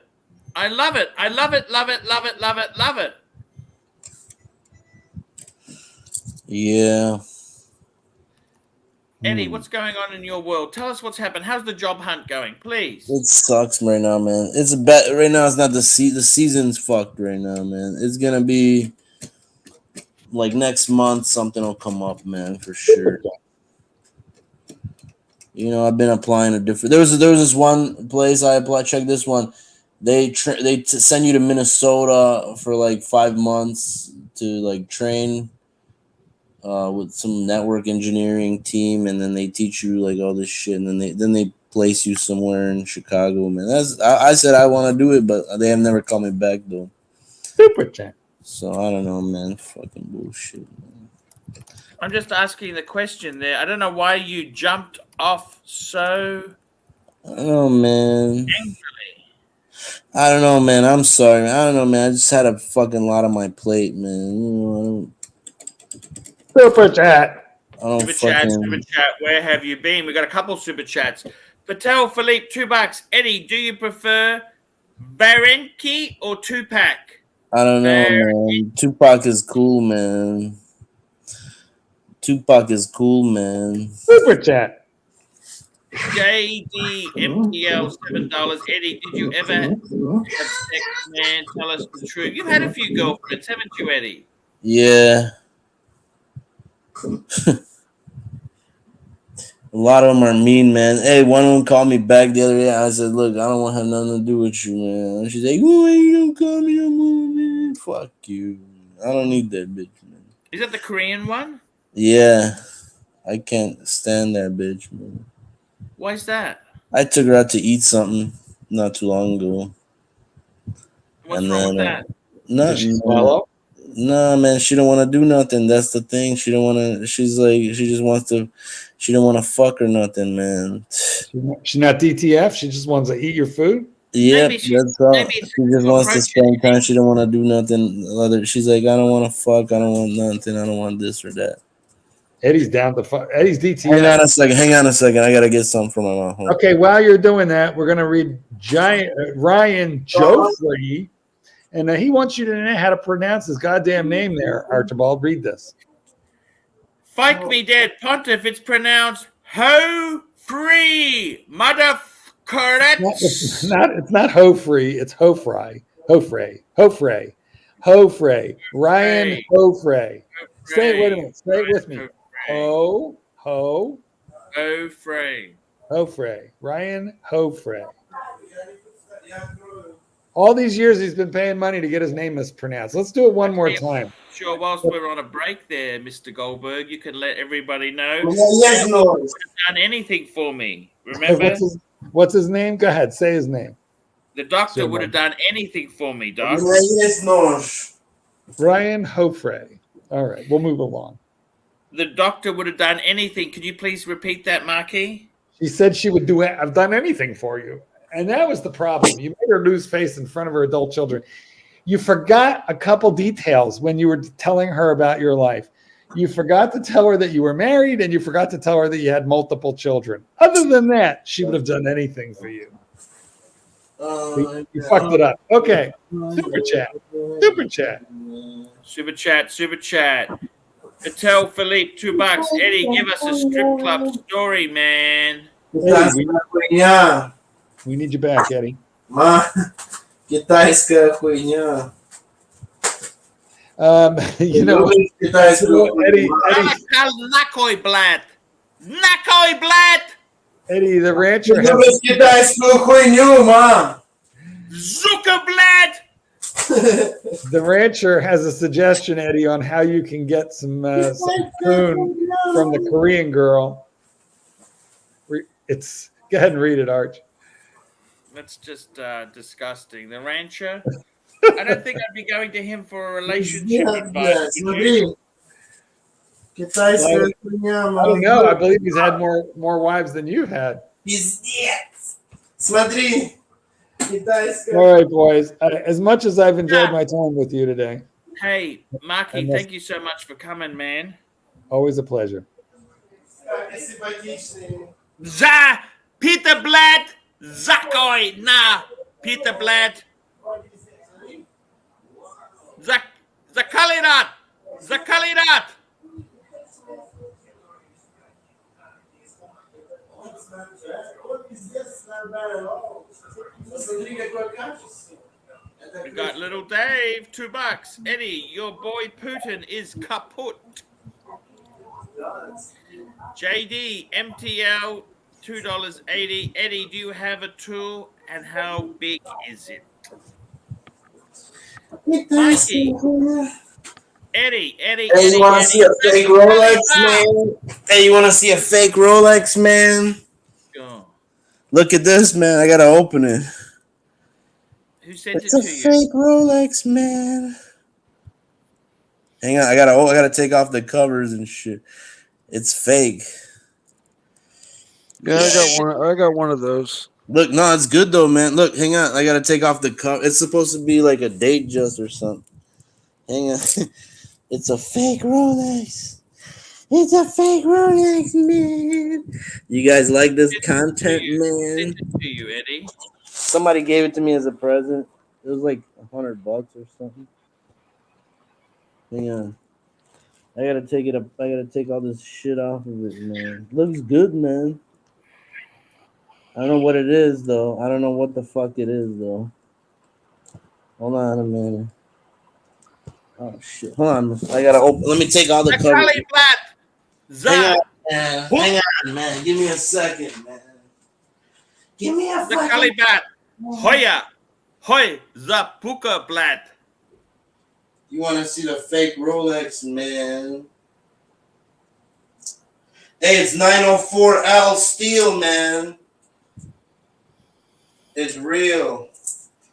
I love it. I love it, love it, love it, love it, love it. Yeah. Eddie, what's going on in your world? Tell us what's happened. How's the job hunt going, please? It sucks right now, man. It's a bet right now. It's not the season's fucked right now, man. It's gonna be like next month. Something will come up, man, for sure. You know, I've been applying to different. There was this one place I applied. Check this one. They send you to Minnesota for like 5 months to like train with some network engineering team, and then they teach you like all this shit, and then they place you somewhere in Chicago, man. I said I want to do it, but they have never called me back though. Super chat. So I don't know, man. Fucking bullshit, man. I'm just asking the question there. I don't know why you jumped off so I don't know, man. angrily. I don't know, man. I'm sorry, man. I don't know, man. I just had a fucking lot on my plate, man. You know, Super chat. Super chat. Where have you been? We got a couple super chats. Patel Philippe, $2. Eddie, do you prefer Varenki or Tupac? I don't know, man. Tupac is cool, man. Tupac is cool, man. Super chat. JDMTL, $7. Eddie, did you ever have sex, man? Tell us the truth. You've had a few girlfriends, haven't you, Eddie? Yeah. A lot of them are mean, man. Hey, one of them called me back the other day. I said, look, I don't want to have nothing to do with you, man. And she's like, oh, you don't call me no more, man. Fuck you. I don't need that bitch, man. Is that the Korean one? Yeah. I can't stand that bitch, man. Why is that? I took her out to eat something not too long ago. What's wrong with that? Nothing. No, man, she don't want to do nothing. That's the thing. She don't want to. She's like, she just wants to. She don't want to fuck or nothing, man. She's not DTF. She just wants to eat your food. Yeah, that's all. She just wants to spend time. She don't want to do nothing other. She's like, I don't want to fuck. I don't want nothing. I don't want this or that. Eddie's down to fuck. Eddie's DTF. Hang on a second. I gotta get something from my mom. Okay, while you're doing that, we're gonna read Ryan Joffrey. And he wants you to know how to pronounce his goddamn name there, Archibald. Read this. Fight me dead, Pontiff. It's pronounced ho free. Motherfucker. It's not ho free. It's ho fry. Ho fray. Ho fray. Ho fray. Ryan Ho fray. Say it with me. Say it with me. Ho Hofre. Hofre. Ryan Hofre. All these years he's been paying money to get his name mispronounced. Let's do it one more time. Sure, whilst we're on a break there, Mr. Goldberg, you can let everybody know. Yes, You Lord. would have done anything for me. Remember? What's his name? Go ahead. Say his name. The doctor would have done anything for me, Doc. Yes, Lord. Ryan Hofre. All right. We'll move along. The doctor would have done anything. Could you please repeat that, Marky? She said she would do it. I've done anything for you. And that was the problem. You made her lose face in front of her adult children. You forgot a couple details when you were telling her about your life. You forgot to tell her that you were married, and you forgot to tell her that you had multiple children. Other than that, she would have done anything for you. You fucked it up. Okay. Super chat. Super chat. Super chat. Super chat. Tell Philippe $2. Eddie, give us a strip club story, man. Eddie, we need you back, Eddie. Китайская хуйня. You know, Eddie, Nakoi Blad. Nakoi Blad. Eddie, the rancher has Любишь китайскую хуйню, ма. Zuckerblad. the rancher has a suggestion, Eddie, on how you can get some food from the Korean girl. It's go ahead and read it, Arch. That's just disgusting. The rancher. I don't think I'd be going to him for a relationship advice. Смотри. Китайская хуйня, ма. I don't know. I believe he's had more wives than you've had. Пиздец. Смотри. Китайская. All right, boys. As much as I've enjoyed my time with you today, Hey, Marky, thank you so much for coming, man. always a pleasure. Za Peter Blad Zakoi na Peter Blad Zakalirat Zakalirat. We got little Dave, $2. Eddie, your boy Putin is kaput. JD, MTL, $2.80. Eddie, do you have a tool and how big is it? Mikey. Eddie. Hey, you want to see a fake Rolex, man? Hey, you want to see a fake Rolex, man? Go. Look at this, man. I gotta open it. Who sent It's it a to you? fake Rolex, man. Hang on, I gotta take off the covers and shit. It's fake. Yeah, I got one of those. Look, no, it's good though, man. Look, hang on. I gotta take off the cover. It's supposed to be like a date just or something. Hang on. It's a fake Rolex. It's a fake Rolex, man. You guys like this content, man? Sent it to you, Eddie. Somebody gave it to me as a present. It was like $100 or something. Hang on. I gotta take it up. I gotta take all this shit off of it, man. Looks good, man. I don't know what it is though. I don't know what the fuck it is though. Hold on a minute. Oh shit. Hold on. I gotta open. Let me take all the covers. Hang on, man. Give me a second, man. Give me a fucking. Zakalibat. Hoya. Hoi. Zapuka Blad. You want to see the fake Rolex, man? Hey, it's 904L steel, man. It's real.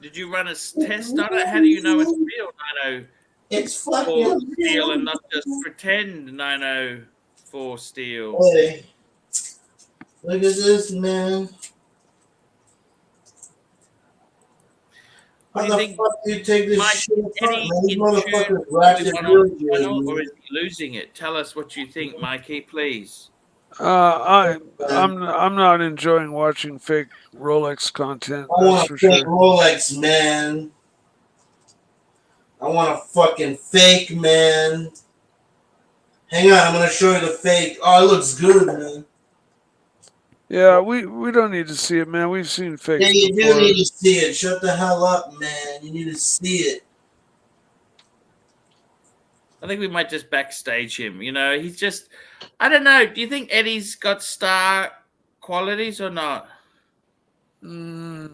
Did you run a test on it? How do you know it's real 904 It's fucking steel and not just pretend 904 steel? Hey, look at this, man. What How do you the think? fuck do you take this Mike, shit apart, Eddie, man? These in motherfuckers tune ratchet with real or good, is he losing it? Tell us what you think, Mikey, please. I'm not enjoying watching fake Rolex content. I want That's a for fake sure. Rolex, man. I want a fucking fake, man. Hang on, I'm gonna show you the fake. Oh, it looks good, man. Yeah, we don't need to see it, man. We've seen fakes Yeah, you before. do need to see it. Shut the hell up, man. You need to see it. I think we might just backstage him. You know, he's just, I don't know. Do you think Eddie's got star qualities or not? You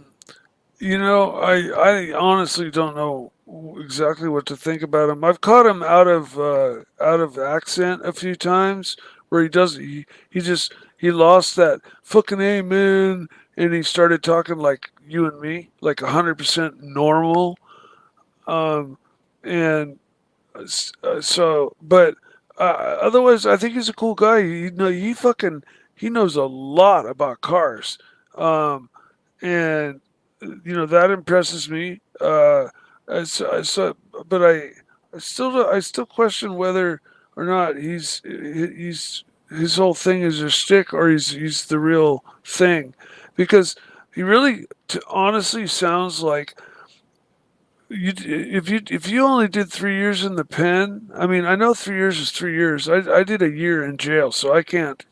know, I honestly don't know exactly what to think about him. I've caught him out of accent a few times where he lost that fucking amen and he started talking like you and me, like 100% normal. Um, and so, but otherwise, I think he's a cool guy. He knows a lot about cars. Um, and that impresses me. So, but I still question whether or not he's his whole thing is a shtick or he's the real thing, because he really honestly sounds like if you only did 3 years in the pen. I mean, I know 3 years is 3 years. I did a year in jail, so I can't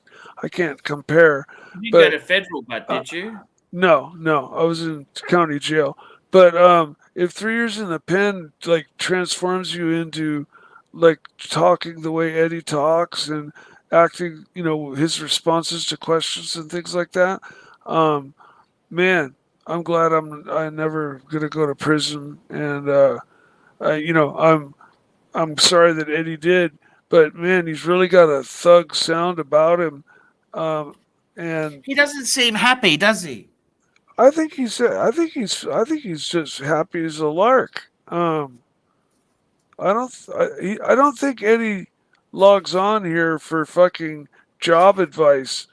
compare. You didn't But go to federal, but did you? no, I was in county jail. But if 3 years in the pen like transforms you into like talking the way Eddie talks and acting, his responses to questions and things like that, um, man, I'm glad I never gonna go to prison. And I'm sorry that Eddie did, but man, he's really got a thug sound about him. Um, and He doesn't seem happy, does he? I think he's just happy as a lark. I don't think Eddie logs on here for fucking job advice.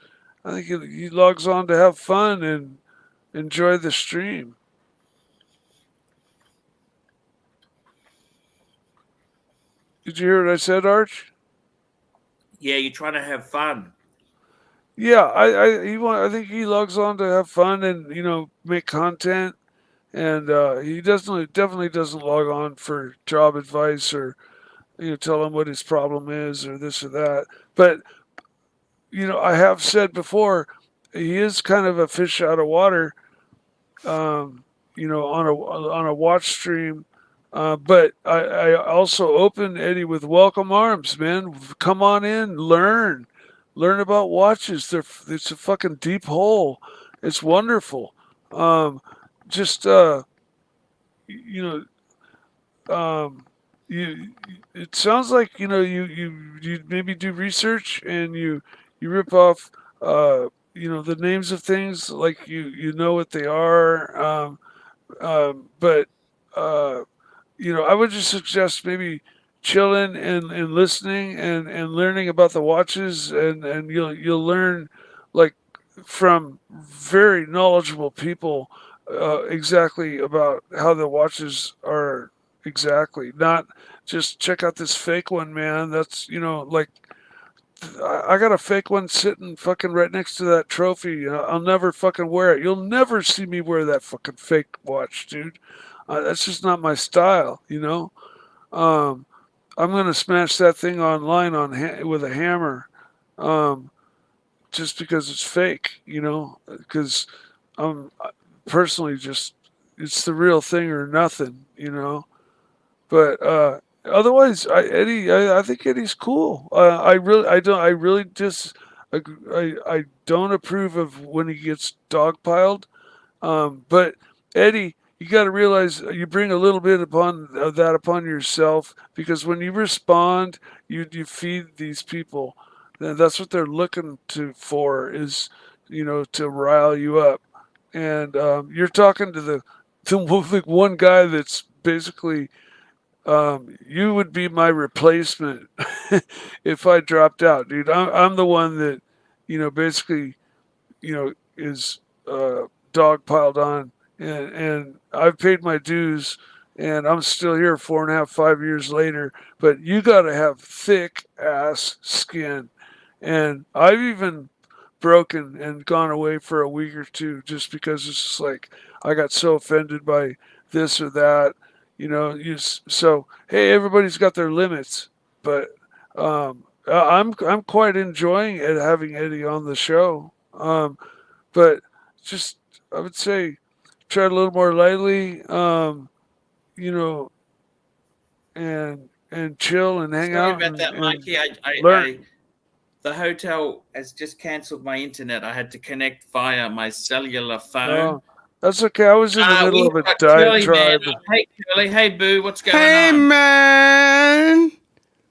I think he logs on to have fun and enjoy the stream. Did you hear what I said, Arch? Yeah, you're trying to have fun. Yeah, I think he logs on to have fun and make content, and he definitely doesn't log on for job advice or tell him what his problem is or this or that. But I have said before, he is kind of a fish out of water. On a watch stream. But I also opened Eddie with welcome arms, man. Come on in, learn about watches. It's a fucking deep hole. It's wonderful. Just you know, you. It sounds like you maybe do research and you rip off the names of things like you know what they are. But I would just suggest maybe chilling and listening and learning about the watches, and you'll learn like from very knowledgeable people exactly about how the watches are exactly. Not just check out this fake one, man. That's like I got a fake one sitting fucking right next to that trophy. I'll never fucking wear it. You'll never see me wear that fucking fake watch, dude. That's just not my style, Um, I'm gonna smash that thing online with a hammer, um, just because it's fake, Because I'm personally just it's the real thing or nothing. But otherwise, I think Eddie's cool. I really just I don't approve of when he gets dogpiled. But Eddie, you got to realize you bring a little bit of that upon yourself, because when you respond, you feed these people. And that's what they're looking for is to rile you up. And you're talking to the one guy that's basically you would be my replacement if I dropped out, dude. I'm the one that basically is dog piled on, and I've paid my dues, and I'm still here 4.5, 5 years later. But you got to have thick ass skin, and I've even broken and gone away for a week or two just because it's just like I got so offended by this or that. So hey, everybody's got their limits, but I'm quite enjoying it having Eddie on the show. But just I would say tread a little more lightly, you know, and and chill and hang Sorry out. about that, Mikey. Learn. The hotel has just cancelled my internet. I had to connect via my cellular phone. Oh, that's okay. I was in the middle of a diatribe. Hey, Curly. Hey, Boo. What's going Hey, on? man.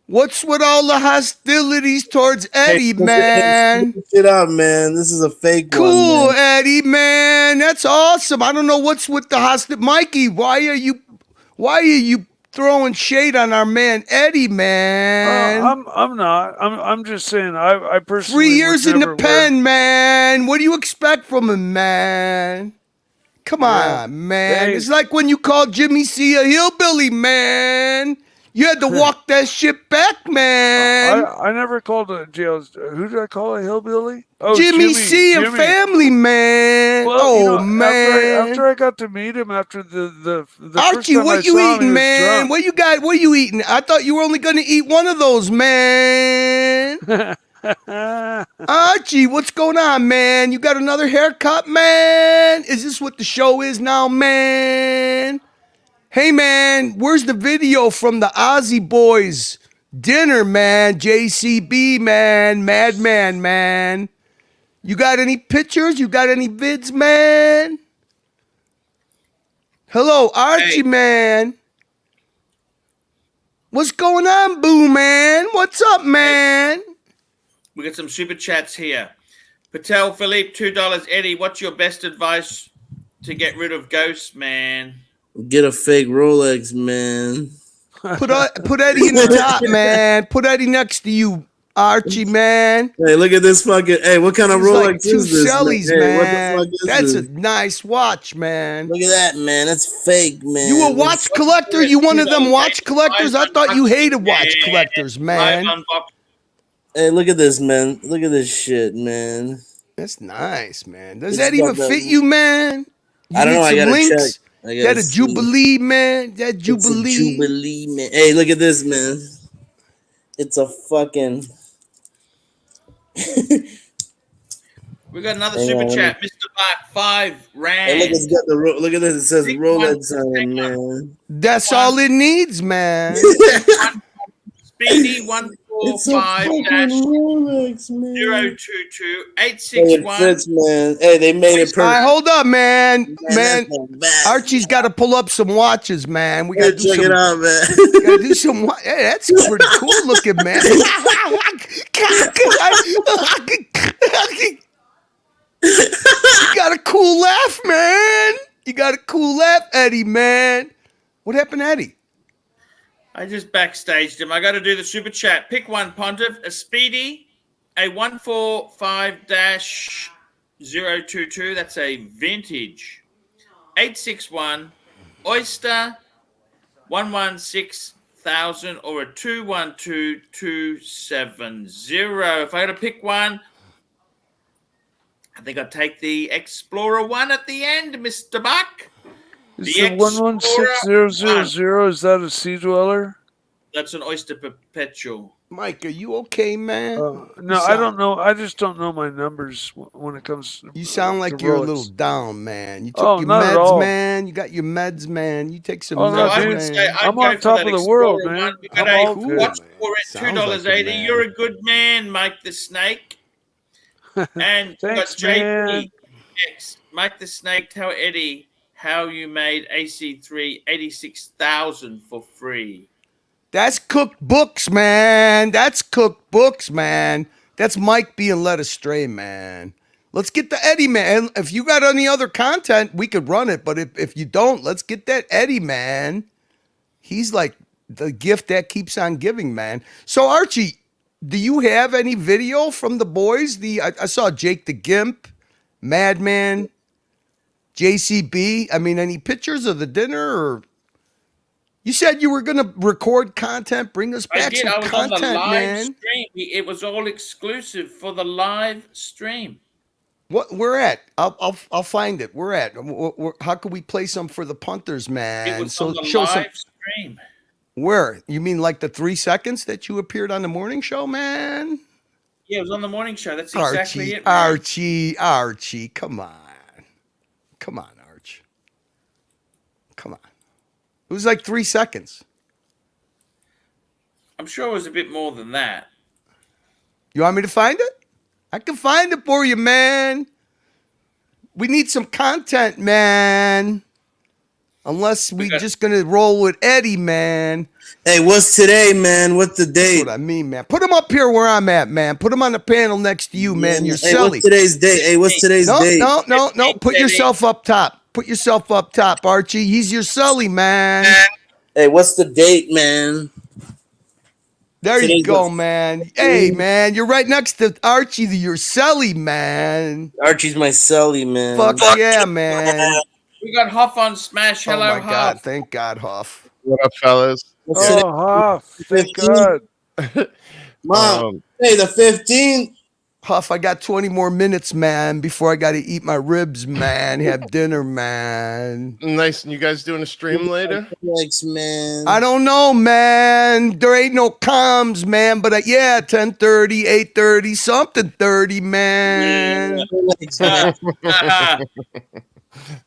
What's with all the hostilities towards Eddie, man? Hey, shit up, man. This is a fake Cool, one, man. Eddie, man. That's awesome. I don't know what's with the hostility. Mikey, why are you throwing shade on our man Eddie, man? I'm not. I'm just saying. I personally 3 years would in the never pen, man. What do you expect from him, man? Come on, man. Hey. It's like when you called Jimmy C a hillbilly, man. You had to walk that shit back, man. I never called a jail. Who did I call a hillbilly? Oh, Jimmy C and family, man. Well, oh, man. After I got to meet him, after the Archie, first time what I you saw him, eating, he was man? drunk. What you got? What you eating? I thought you were only going to eat one of those, man. Archie, what's going on, man? You got another haircut, man? Is this what the show is now, man? Hey, man, where's the video from the Aussie Boys dinner, man? JCB, man. Madman, man. You got any pictures? You got any vids, man? Hello, Archie, Hey. man. What's going on, Boo, man? What's up, man? We got some super chats here. Patel Philippe, $2. Eddie, what's your best advice to get rid of ghosts, man? Get a fake Rolex, man. Put Eddie in the top, man. Put Eddie next to you, Archie, man. Hey, look at this fucking. Hey, what kind of He's Rolex like two is this? Shellys, Hey, man. what the fuck is That's this? a nice watch, man. Look at that, man. That's fake, man. You a watch collector? You one of them watch collectors? I thought you hated watch collectors, man. Hey, look at this, man. Look at this shit, man. That's nice, man. Does It's that even got the- fit you, man? You I don't need know. I some gotta links? check. I That gotta a see. Jubilee, man. That It's a Jubilee. Jubilee, man. Hey, look at this, man. It's a fucking. We got another Hang super on, chat. Mr. Bart, 5 rand. Hey, look, it's got the look at this. It says Big Rolex one. on it, man. That's all it needs, man. Speedy It's a fucking 145 Rolex, man. 022 Hey, it 861. fits, man. Hey, they made it All right, perfect. hold up, man. Man, that's not bad. Archie's got to pull up some watches, man. We Hey, got to do check some. it out, man. Gotta do some. Hey, that's pretty cool looking, man. You got a cool laugh, man. You got a cool laugh, Eddie, man. What happened, to Eddie? I just backstaged him. I got to do the super chat. Pick one, Pontiff. A Speedy, a 145-022. That's a vintage. 861. Oyster, 116,000 or a 212270. If I got to pick one, I think I'll take the Explorer 1 at the end, Mr. Buck. Is The the 116000? Is that a sea dweller? That's an Oyster Perpetual. Mike, are you okay, man? No, I don't know. I just don't know my numbers when it comes. You sound like to you're a Rolex. little down, man. You took Oh, your not at meds, all. man. You got your meds, man. You take some Oh, meds, no, I dude. would man. say I'd I'm go on for top that of the world, Explorer man. one. We got I'm a all good. watch for it, Sounds like a $2.80. man. You're a good man, Mike the Snake. And we got Thanks, JP. man. Next. Mike the Snake, tell Eddie how you made AC3 86,000 for free. That's cookbooks, man. That's cookbooks, man. That's Mike being led astray, man. Let's get the Eddie, man. If you got any other content, we could run it. But if you don't, let's get that Eddie, man. He's like the gift that keeps on giving, man. So, Archie, do you have any video from the boys? I saw Jake the Gimp, Madman, JCB. I mean, any pictures of the dinner? Or you said you were going to record content, bring us I back did. some I was on content, the live man. stream. It was all exclusive for the live stream. What we're at? I'll find it. We're at. How can we play some for the punters, man? It was So on the show some. live stream. Where? You mean like the 3 seconds that you appeared on the morning show, man? Yeah, it was on the morning show. That's exactly Archie, it. Man. Archie, come on. Come on, Arch. Come on. It was like 3 seconds. I'm sure it was a bit more than that. You want me to find it? I can find it for you, man. We need some content, man. Unless we just gonna roll with Eddie, man. Hey, what's today, man? What's the That's date? what I mean, man. Put him up here where I'm at, man. Put him on the panel next to you, man. You're Hey, silly. what's today's date? Hey, what's today's date? No. Put yourself up top. Put yourself up top, Archie. He's your Sully, man. Hey, what's the date, man? There you Today's go, what? man. Hey, man, you're right next to Archie, your Sully, man. Archie's my celly, man. Fuck yeah, man. We got Huff on Smash. Hello, Oh my Huff. God, thank God, Huff. What up, fellas? What's today? Oh, Huff. Thank 15th? God. Mom, hey, the 15th? Huff, I got 20 more minutes, man, before I got to eat my ribs, man. Have dinner, man. Nice. And you guys doing a stream later? Thanks, man. I don't know, man. There ain't no comms, man. But yeah, 10:30, 8:30, something 30, man.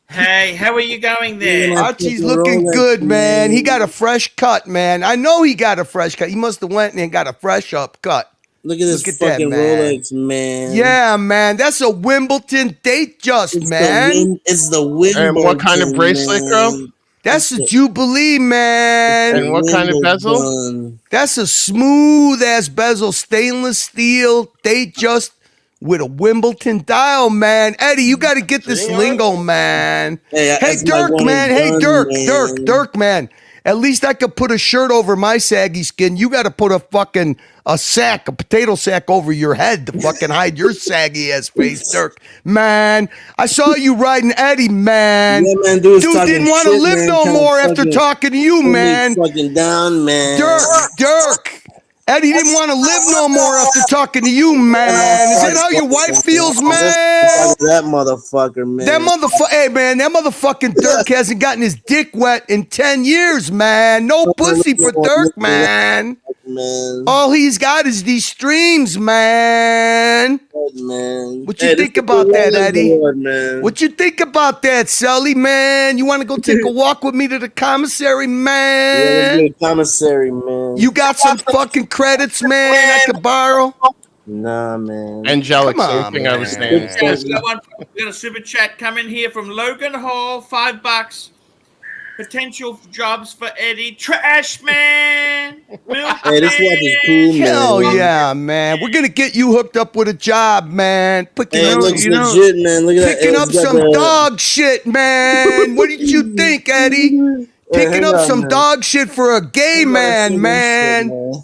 Hey, how are you going there? Archie's looking good, man. He got a fresh cut, man. I know he got a fresh cut. He must have went and got a fresh up cut. Look at this Look at that, fucking man. Rolex, man. Yeah, man. That's a Wimbledon date just, It's man. it's the Wimbledon. And what kind of bracelet, girl? That's a Jubilee, man. And what kind of bezel? Wimbledon. That's a smooth ass bezel, stainless steel, date just with a Wimbledon dial, man. Eddie, you got to get this lingo, man. Hey, Hey, that's my Dirk, one man. and Hey, done, Dirk, man. man. At least I could put a shirt over my saggy skin. You got to put a potato sack over your head to fucking hide your saggy ass face, Dirk. Man, I saw you riding Eddie, man. Yeah, man, dude Didn't want to live no more after talking to you, man. Fucking down, man. Dirk. Eddie didn't want to live no more after talking to you, man. Is that how your wife feels, man? That motherfucker, man. Hey, man, that motherfucking Dirk hasn't gotten his dick wet in 10 years, man. No pussy for Dirk, man. Man. All he's got is these streams, man. Man. What you think about that, Eddie? Man. What you think about that, Sully, man? You want to go take a walk with me to the commissary, Yeah, man? let's get a commissary, man. You got some fucking credits, man, I could borrow? Nah, man. Angelic, Come same on, thing I was man. saying. We got a super chat coming here from Logan Hall, $5. Potential jobs for Eddie. Trash man. Hey, this watch is cool, man. Hell yeah, man. We're going to get you hooked up with a job, man. Hey, it looks legit, man. Look at that. Picking Hey, up it's got some the- dog shit, man. What did you think, Eddie? Picking hang up on, some man. dog shit for a gay You gotta see man, this shit, man.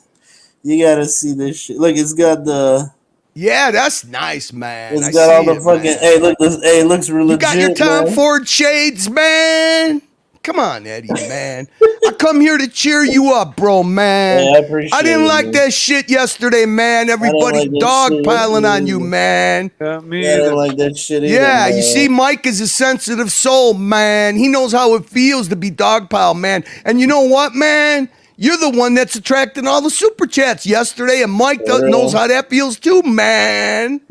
You gotta see this shit. Look, it's got the. Yeah, that's nice, man. It's I got all see the it, fucking. man. Hey, look, this. Hey, it looks real You legit. got your Tom man. Ford shades, man. Come on, Eddie, man. I come here to cheer you up, bro, man. Hey, I appreciate I didn't it, like man. that shit yesterday, man. Everybody like that dog shit piling on yesterday. you, man. Yeah, me Yeah, I either. didn't like that shit either. Yeah, you man. see, Mike is a sensitive soul, man. He knows how it feels to be dogpile, man. And you know what, man? You're the one that's attracting all the super chats yesterday, and Mike For real. knows how that feels too, man.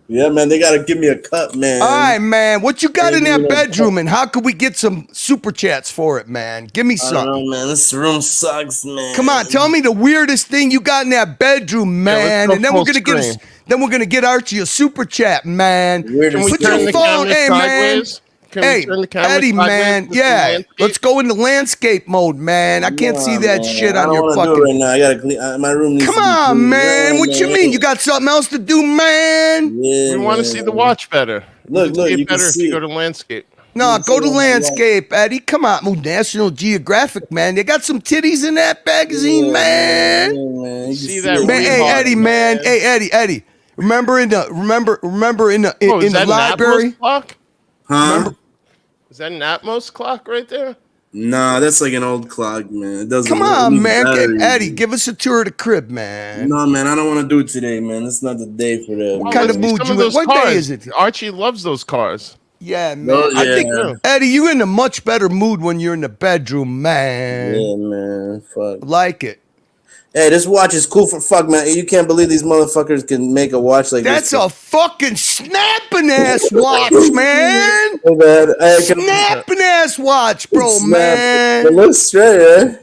Yeah, man, they gotta give me a cut, man. All right, man. What you got in Hey, that man. bedroom, and how could we get some super chats for it, man? Give me I don't something. know, man. This room sucks, man. Come on, tell me the weirdest thing you got in that bedroom, man, go and then full we're gonna screen. then we're gonna get Archie a super chat, man. Weirdest Can we Put thing. your turn the phone- camera hey, man. sideways? Can Hey, we turn the camera Eddie, sideways man, with the yeah. landscape? Let's go into landscape mode, man. I can't see Nah, that man. shit I on don't your wanna do it fucking. right now. I gotta clean. My room needs Come to be on, clean. man. Yeah, What you man. mean? You got something else to do, man? Yeah, We want to man. see the watch better. Look, It's look, get you can better if see you it. go to landscape. No, You go see to it on the landscape, Eddie. Come on, move National Geographic, man. They got some titties in that magazine, Yeah, man. Yeah, man. You See can that it. Man, hey hard, Eddie, man. Hey Eddie. Remember in the Oh, is in the that library? an Atmos clock? Huh? Is that an Atmos clock right there? Nah, that's like an old clock, man. It doesn't. Come work. It on, needs man. batteries. Eddie, give us a tour of the crib, man. No, man, I don't want to do it today, man. It's not the day for that. Well, kind let's of see mood some you of in? those What day cars. is it? Archie loves those cars. Yeah, man. Oh, I think yeah. Eddie, you're in a much better mood when you're in the bedroom, man. Yeah, man. Fuck. Like it. Hey, this watch is cool for fuck, man. You can't believe these motherfuckers can make a watch like That's this. a fucking snapping ass watch, man. So bad. Hey, can- Snapping ass watch, bro, Snap. man. It looks straight, right?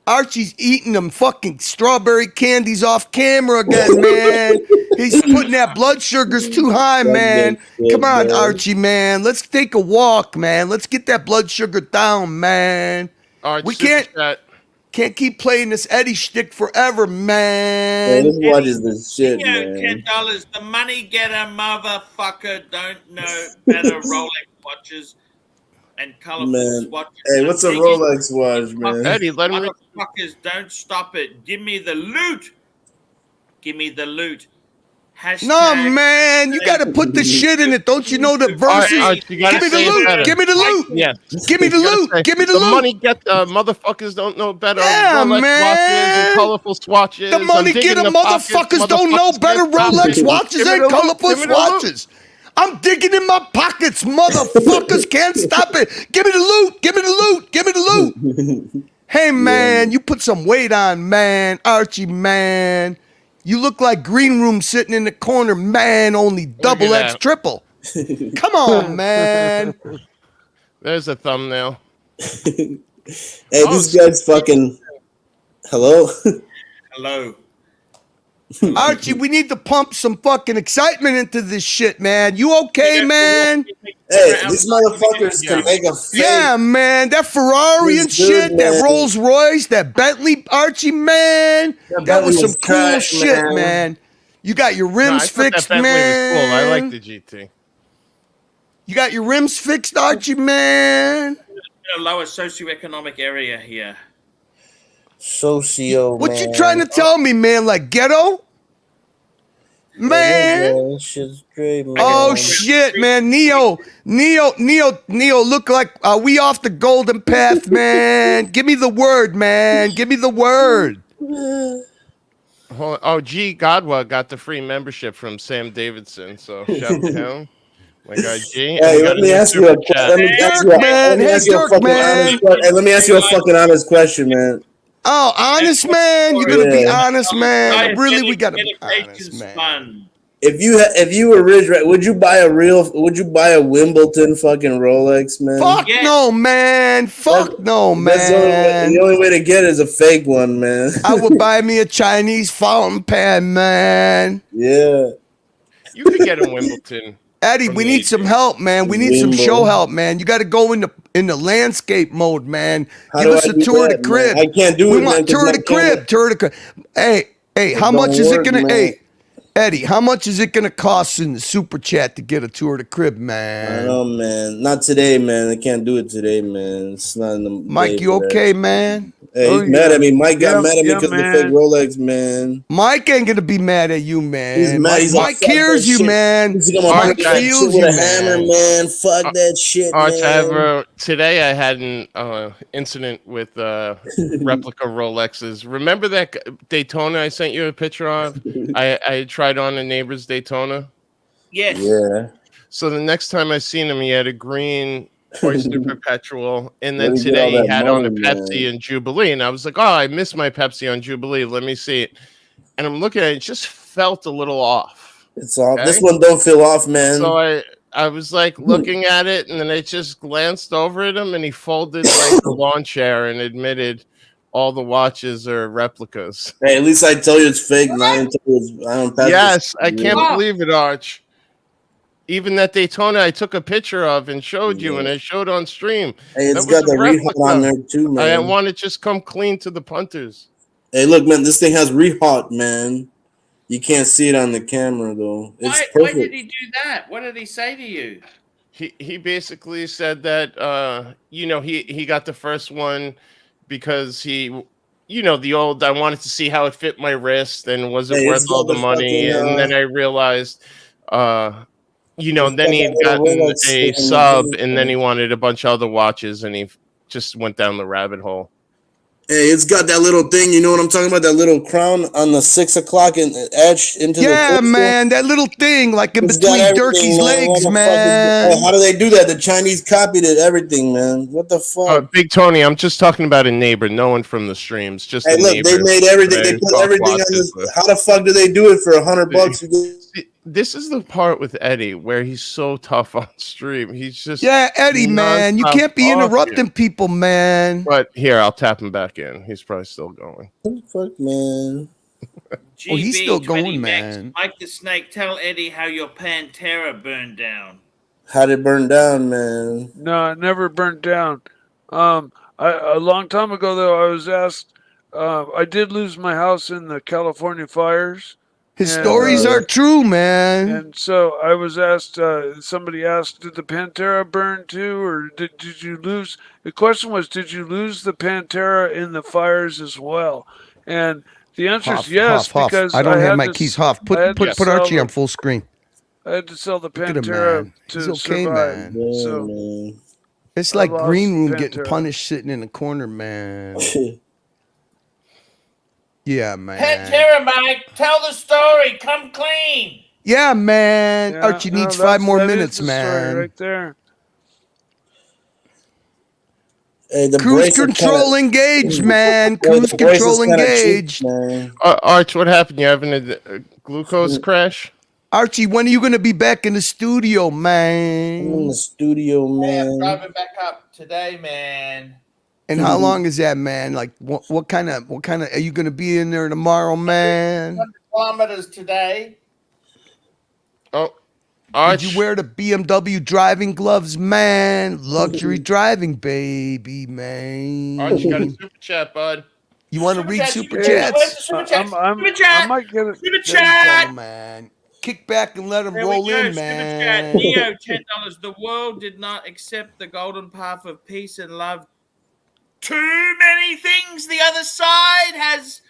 Archie's eating them fucking strawberry candies off camera again, man. He's putting that blood sugars too high, man. Come on, Archie, man. Let's take a walk, man. Let's get that blood sugar down, man. Arch, We super chat. can't keep playing this Eddie shtick forever, man. What is this shit, You know, man? $10. The money getter motherfucker don't know better Rolex watches and colorful Man. watches. Hey, what's a Rolex watch, man? Eddie, let him. Motherfuckers, don't stop it. Give me the loot. Give me the loot. Hashtag No, man, you got to put the shit in it. Don't you know the verses? Arch, you gotta Give me the say it loot. better. Give me the loot. Yeah. Give me the You gotta loot. say, Give me the the loot. money get motherfuckers don't know better. Yeah, Rolex man. watches and colorful swatches. The money I'm digging getter the pockets, motherfuckers don't know motherfuckers better get copies. Rolex watches Give me and the loot, colorful give me the loot. swatches. I'm digging in my pockets, motherfuckers. Can't stop it. Give me the loot. Give me the loot. Give me the loot. Hey, man, you put some weight on, man. Archie, man. You look like Green Room sitting in the corner, man. Only double at X that. triple. Come on, man. There's a thumbnail. Hey, this guy's fucking. Hello? Hello. Archie, we need to pump some fucking excitement into this shit, man. You okay, man? Hey, these motherfuckers can make a fake. Yeah, man. That Ferrari and This dude, shit, that man. Rolls Royce, that Bentley, Archie, man. That Bentley was some was cool trash, shit, man. man. You got your No, I rims thought fixed, that Bentley man. was cool. I like the GT. You got your rims fixed, Archie, man. In a lower socioeconomic area here. Socio, What man. you trying to tell me, man? Like ghetto? Man. Yeah, shit's great, man. Oh shit, man. Neo, look like we off the golden path, man. Give me the word, man. Give me the word. Oh, G Godwa got the free membership from Sam Davidson. So shout out to him. My guy G. Hey, let me ask you a Hey, Dirk, man. Hey, Dirk, man. Let me ask you a fucking honest question, man. Oh, honest, man. You gonna be Yeah. honest, man. Guys, Really, we gotta be honest, dedication's man. fun. If you were rich, right, would you buy a Wimbledon fucking Rolex, man? Fuck Yeah. no, man. Fuck no, That's man. the only way to get it is a fake one, man. I would buy me a Chinese fountain pen, man. Yeah. You could get in Wimbledon. Eddie, we need some help, man. We need some show help, man. You got to go in the landscape mode, man. How Give do us I a do tour of that, the crib. man? I can't do We it, want man, 'cause tour of my the crib. Tour of the crib. Hey, how much is it work, gonna? man. Hey, Eddie, how much is it gonna cost in the super chat to get a tour of the crib, I man? know, man. Not today, man. I can't do it today, man. It's not in the Mike, day you for that. okay, man? Hey, Oh, he's mad at me. Mike got Yeah, mad at me yeah, because of the man. fake Rolex, man. Mike ain't gonna be mad at you, man. He's mad. He's Mike like, hears "Fuck you, that shit." man. He's gonna Mike break that feels shit you, with a hammer, man. man. Fuck that shit, Arch, man. today I had an incident with replica Rolexes. Remember that Daytona I sent you a picture of? I tried on a neighbor's Daytona. Yes. Yeah. So the next time I seen him, he had a green Oyster Perpetual, and then Where'd he get today all he that had on a money, Pepsi man? and Jubilee, and I was like, "Oh, I missed my Pepsi on Jubilee. Let me see it." And I'm looking at it; it just felt a little off. It's off. Okay. This one don't feel off, man. So I was like looking at it, and then I just glanced over at him, and he folded like the lawn chair and admitted all the watches are replicas. Hey, at least I tell you it's fake. And I don't pass Yes, this- I can't believe it, Arch. Even that Daytona I took a picture of and showed you, and I showed on stream. Hey, it's That got was the a rehot replica. on there too, man. I want to just come clean to the punters. Hey, look, man, this thing has rehot, man. You can't see it on the camera though. It's Why perfect. did he do that? What did he say to you? He basically said that he got the first one because the old I wanted to see how it fit my wrist and was it Hey, worth it's all got the the money, fucking, and then I realized then he had got that gotten Rolex a thing, sub, man. and then he wanted a bunch of other watches, and he just went down the rabbit hole. Hey, it's got that little thing. You know what I'm talking about? That little crown on the 6 o'clock and etched into the Yeah, crystal? man, that little thing like in It's got between everything, Durkee's man. legs, What the fuck is- man. Hey, how do they do that? The Chinese copied it, everything, man. What the fuck? Big Tony, I'm just talking about a neighbor, no one from the streams, just Hey, a look, neighbor. they made everything. They Right, put talk everything on watches this. with. How the fuck do they do it for $100? You get this is the part with Eddie where he's so tough on stream. He's just Eddie, man, you nonstop can't be talking. interrupting people, man. But here, I'll tap him back in. He's probably still going. What the fuck, man? Oh, he's still going, GB20 man. Mike the Snake, tell Eddie how your Pantera burned down. How'd it burn down, man? No, it never burnt down. A long time ago, though, I was asked. I did lose my house in the California fires. His And, stories are true, man. And so I was asked. Somebody asked, "Did the Pantera burn too, or did you lose?" The question was, "Did you lose the Pantera in the fires as well?" And the answer Huff, is yes, Huff, Huff. because I don't have had my to keys. s- Huff, I put had to put sell Archie the- on full screen. I had to sell the Look at him, Pantera man. to He's okay, survive. man. Yeah, So man. It's I like lost Green Room Pantera. getting punished sitting in the corner, man. Yeah, man. Pantera, Mike, tell the story. Come clean. Yeah, man. yeah, Archie no, needs that's- 5 more that is minutes, the story man. right there. Hey, the Cruise bracelet control engaged, man. Yeah, Cruise the bracelet's control kinda cheap, engaged. man. Arch, what happened? You having a glucose crash? Archie, when are you going to be back in the studio, I'm in man? the studio, Hey, I'm man. driving back up today, man. And how long is that, man? Like, what kind of? Are you going to be in there tomorrow, man? 100 kilometers today. Oh, Arch. Did you wear the BMW driving gloves, man? Luxury driving, baby, man. Arch, you got a super chat, bud. You want to Super read chat, super super chat. Where's the chats? super chat? Super I chat. might get it. Super There you chat. go, man. Kick back and let them There we roll go. in, Super chat. man. Neo, $10. The world did not accept the golden path of peace and love. Too many things the other side has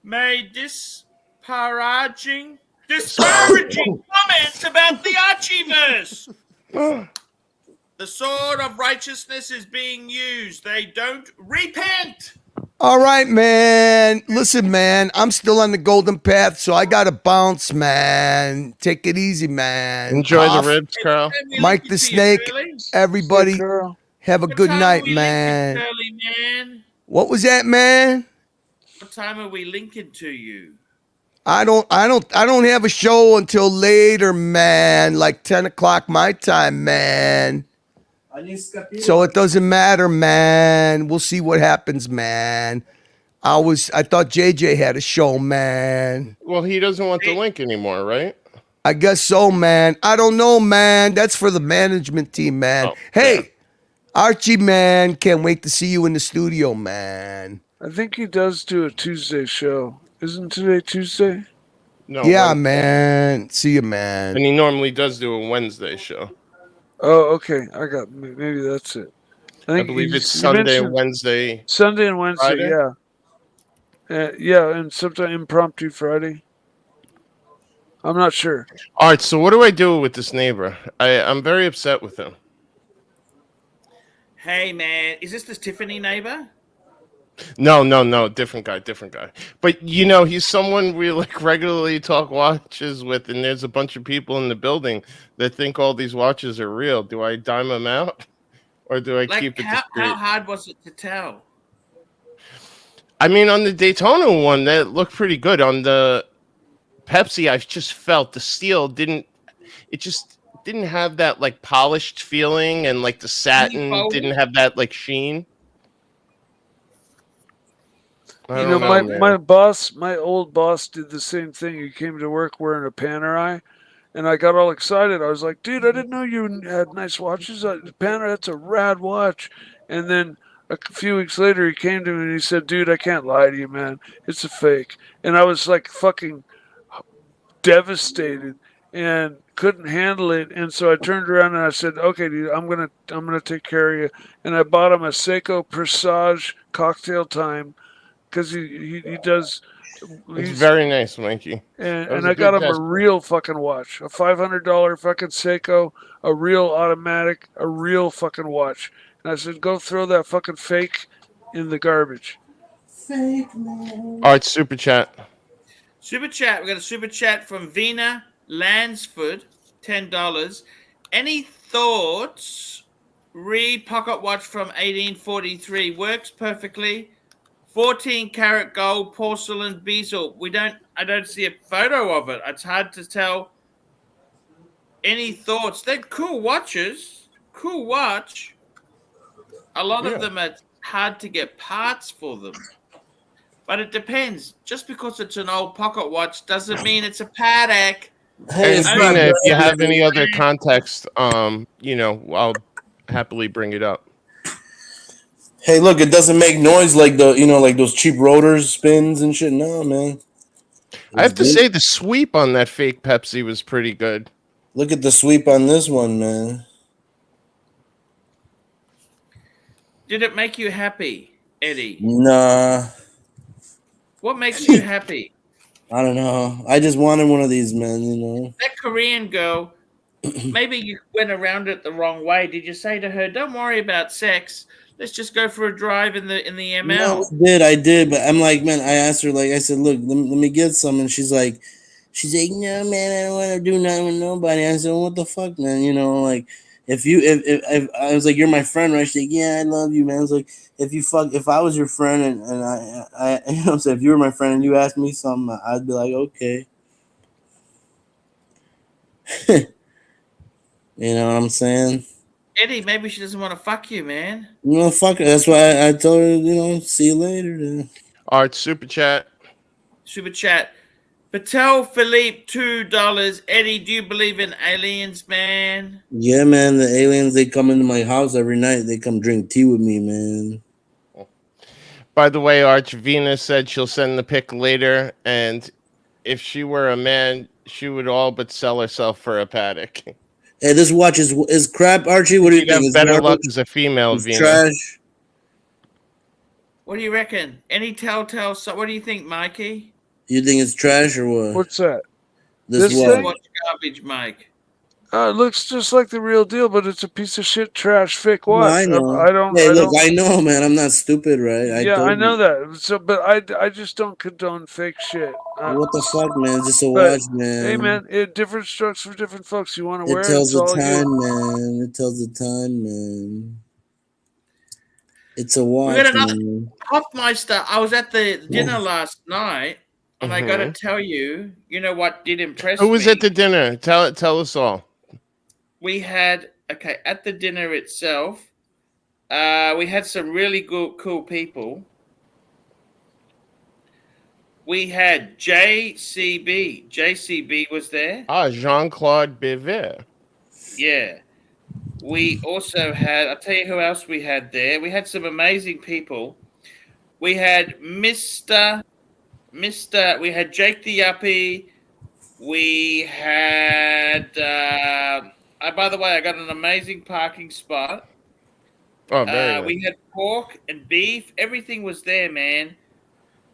made disparaging comments about the Archieverse. The sword of righteousness is being used. They don't repent. All right, man. Listen, man. I'm still on the golden path, so I got to bounce, man. Take it easy, man. Enjoy Huff, the ribs, Carl. Mike the Snake. Everybody, Girl. have a What good time night, are we man. linking, Curly man? What was that, man? What time are we linking to you? I don't have a show until later, man. Like 10 o'clock my time, man. So it doesn't matter, man. We'll see what happens, man. I thought JJ had a show, man. Well, he doesn't want the link anymore, right? I guess so, man. I don't know, man. That's for the management team, man. Oh, Hey, yeah. Archie, man. Can't wait to see you in the studio, man. I think he does do a Tuesday show. Isn't today Tuesday? No. Yeah, Wednesday. man. See you, man. And he normally does do a Wednesday show. Oh, okay. I got maybe that's it. I believe you- it's you Sunday, mentioned Wednesday. Sunday and Wednesday. Friday? Yeah. Yeah, and sometimes impromptu Friday. I'm not sure. All right, so what do I do with this neighbor? I'm very upset with him. Hey man, is this the Tiffany neighbor? No, different guy. But you know, he's someone we like regularly talk watches with, and there's a bunch of people in the building that think all these watches are real. Do I dime them out, or do I keep it How discreet? hard was it to tell? I mean, on the Daytona one, that looked pretty good. On the Pepsi, I just felt the steel didn't have that like polished feeling, and like the satin fold? didn't have that like sheen. I You don't know, man. my old boss did the same thing. He came to work wearing a Panerai, and I got all excited. I was like, dude, I didn't know you had nice watches. Panerai, that's a rad watch. And then a few weeks later, he came to me and he said, dude, I can't lie to you, man. It's a fake. And I was like fucking devastated and couldn't handle it. And so I turned around and I said, okay, dude, I'm gonna take care of you. And I bought him a Seiko Presage cocktail time. Because he does. It's very nice, Mikey. That was And a I got good him a gesture. real fucking watch, a $500 fucking Seiko, a real automatic, a real fucking watch. And I said, go throw that fucking fake in the garbage. All right, super chat. Super chat. We got a super chat from Vina Lansford, $10. Any thoughts? Pocket watch from 1843 works perfectly. 14 karat gold porcelain bezel. I don't see a photo of it. It's hard to tell Any thoughts? They're cool watches. Cool watch. A lot of them are hard to get parts for them. But it depends. Just because it's an old pocket watch doesn't mean it's a Patek. Hey, And it's Vina, not if you bad. have any other context, you know, I'll happily bring it up. Hey, look, it doesn't make noise like like those cheap rotors, spins and shit. No, man. I have to say the sweep on that fake Pepsi was pretty good. Look at the sweep on this one, man. Did it make you happy, Eddie? Nah. What makes you happy? I don't know. I just wanted one of these, man, you know. That Korean girl, maybe you went around it the wrong way. Did you say to her, "Don't worry about sex. Let's just go for a drive in the ML"? No, I did, but I'm like, man, I asked her, like, I said, look, let me get some, and she's like, no, man, I don't want to do nothing with nobody. I said, well, what the fuck, man, you know, like, if I was like, you're my friend, right? She's like, yeah, I love you, man. I was like, if I was your friend and I you know, so if you were my friend and you asked me something, I'd be like, okay. You know what I'm saying? Eddie, maybe she doesn't want to fuck you, man. You know, fuck her. That's why I told her, you know, see you later. Then. All right, super chat. Super chat. Patel Philippe, $2. Eddie, do you believe in aliens, man? Yeah, man. The aliens, they come into my house every night. They come drink tea with me, man. By the way, Archvina said she'll send the pic later, and if she were a man, she would all but sell herself for a Patek. Hey, this watch is crap, Archie. What do you think? Have better luck as a female, it's Vina. Trash. What do you reckon? Any telltale? What do you think, Mikey? You think it's trash or what? What's that? This thing? What's garbage, Mike? It looks just like the real deal, but it's a piece of shit, trash, fake No, watch. I know. I don't. Hey, I look, don't, I know, man. I'm not stupid, right? I know that. So, but I just don't condone fake shit. What the fuck, man? It's just a but, watch, man. Hey, man, different strokes for different folks. You want to wear It it? tells It's the all time, you. man. It tells the time, man. It's a We watch, got another man. Hoffmeister. I was at the dinner last night, and I got to Mhm. tell you, you know what did impress Who me? was at the dinner? Tell us all. We had at the dinner itself. We had some really cool people. We had JCB. JCB was there. Jean-Claude Bivet. Yeah. We also had, I'll tell you who else we had there. We had some amazing people. We had Mr. We had Jake the Yuppie. We had, by the way, I got an amazing parking spot. Oh, very nice. We had pork and beef. Everything was there, man.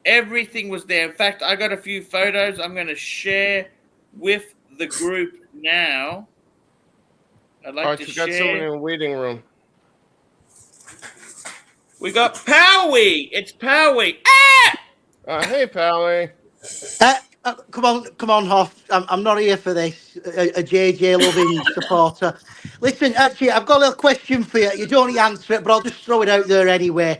Everything was there. In fact, I got a few photos I'm going to share with the group now. I'd like to we got someone in the waiting room. We got Powie. It's Powie. Hey, Pally. Come on, Hoff. I'm not here for this. A JJ loving supporter. Listen, actually, I've got a little question for you. You don't need to answer it, but I'll just throw it out there anyway.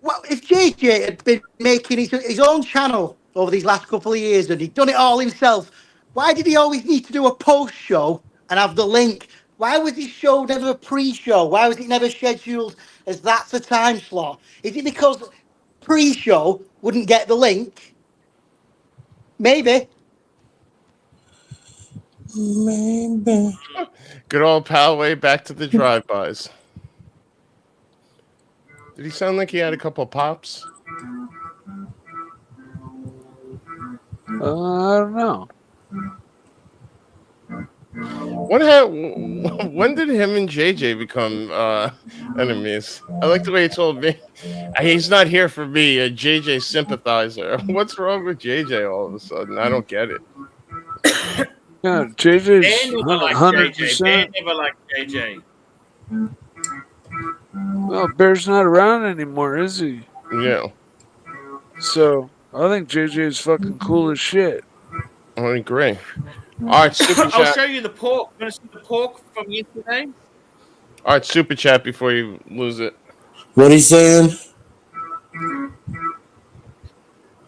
Well, if JJ had been making his own channel over these last couple of years and he'd done it all himself, why did he always need to do a post show and have the link? Why was his show never a pre-show? Why was it never scheduled as that's a time slot? Is it because pre-show wouldn't get the link? Maybe. Maybe. Good old pal, way back to the drive-bys. Did he sound like he had a couple pops? I don't know. When did him and JJ become enemies? I like the way he told me. He's not here for me, a JJ sympathizer. What's wrong with JJ all of a sudden? I don't get it. Yeah, JJ's Ben never liked 100%. Ben never liked JJ. Well, Bear's not around anymore, is he? Yeah. So, I think JJ is fucking cool as shit. I agree. All right, super I'll chat. show you the pork. You want to see the pork from yesterday? All right, super chat before you lose it. What he saying?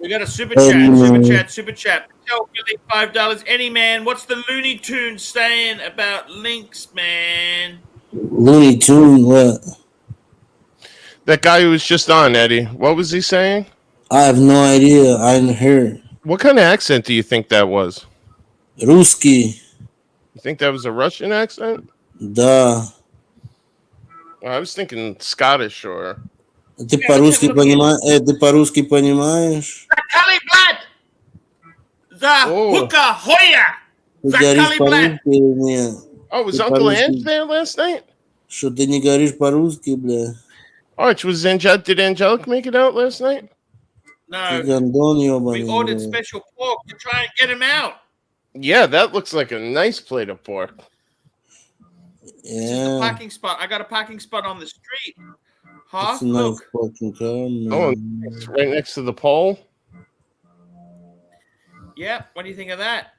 We got a super Hey, chat, super man. chat, super chat. Tell Billy $5. Any man, what's the Looney Tunes saying about links, man? Looney Tune, what? That guy who was just on, Eddie. What was he saying? I have no idea. I didn't hear. What kind of accent do you think that was? Ruski. You think that was a Russian accent? Да. I was thinking Scottish or. Ты по-русски понимаешь? Ты по-русски понимаешь? Zakali Blad! The Hooka Hoya! Ты говоришь Zakali Blad! по-русски или нет? Oh, was Ты Uncle по-русски- Ange there last night? Что ты не говоришь по-русски, бля? Arch, did Angelic make it out last night? No, Ты гандон we ёбаный, ordered бля. special pork to try and get him out. Yeah, that looks like a nice plate of pork. This is the Yeah, parking spot. I got a parking spot on the street. it's Half, a nice look. fucking car, man. Oh, it's right next to the pole. Yeah, what do you think of that?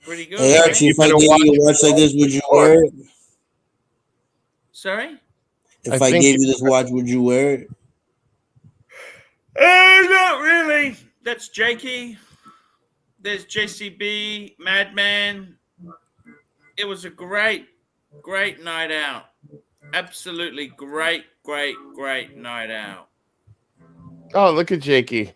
Pretty good. Hey, right? Archie, if I better gave you a watch watch like this, would you wear it? Sorry? If I I think gave you- you this watch, would you wear it? Not really. That's Jakey. There's JCB, Madman. It was a great night out. Absolutely great night out. Oh, look at Jakey.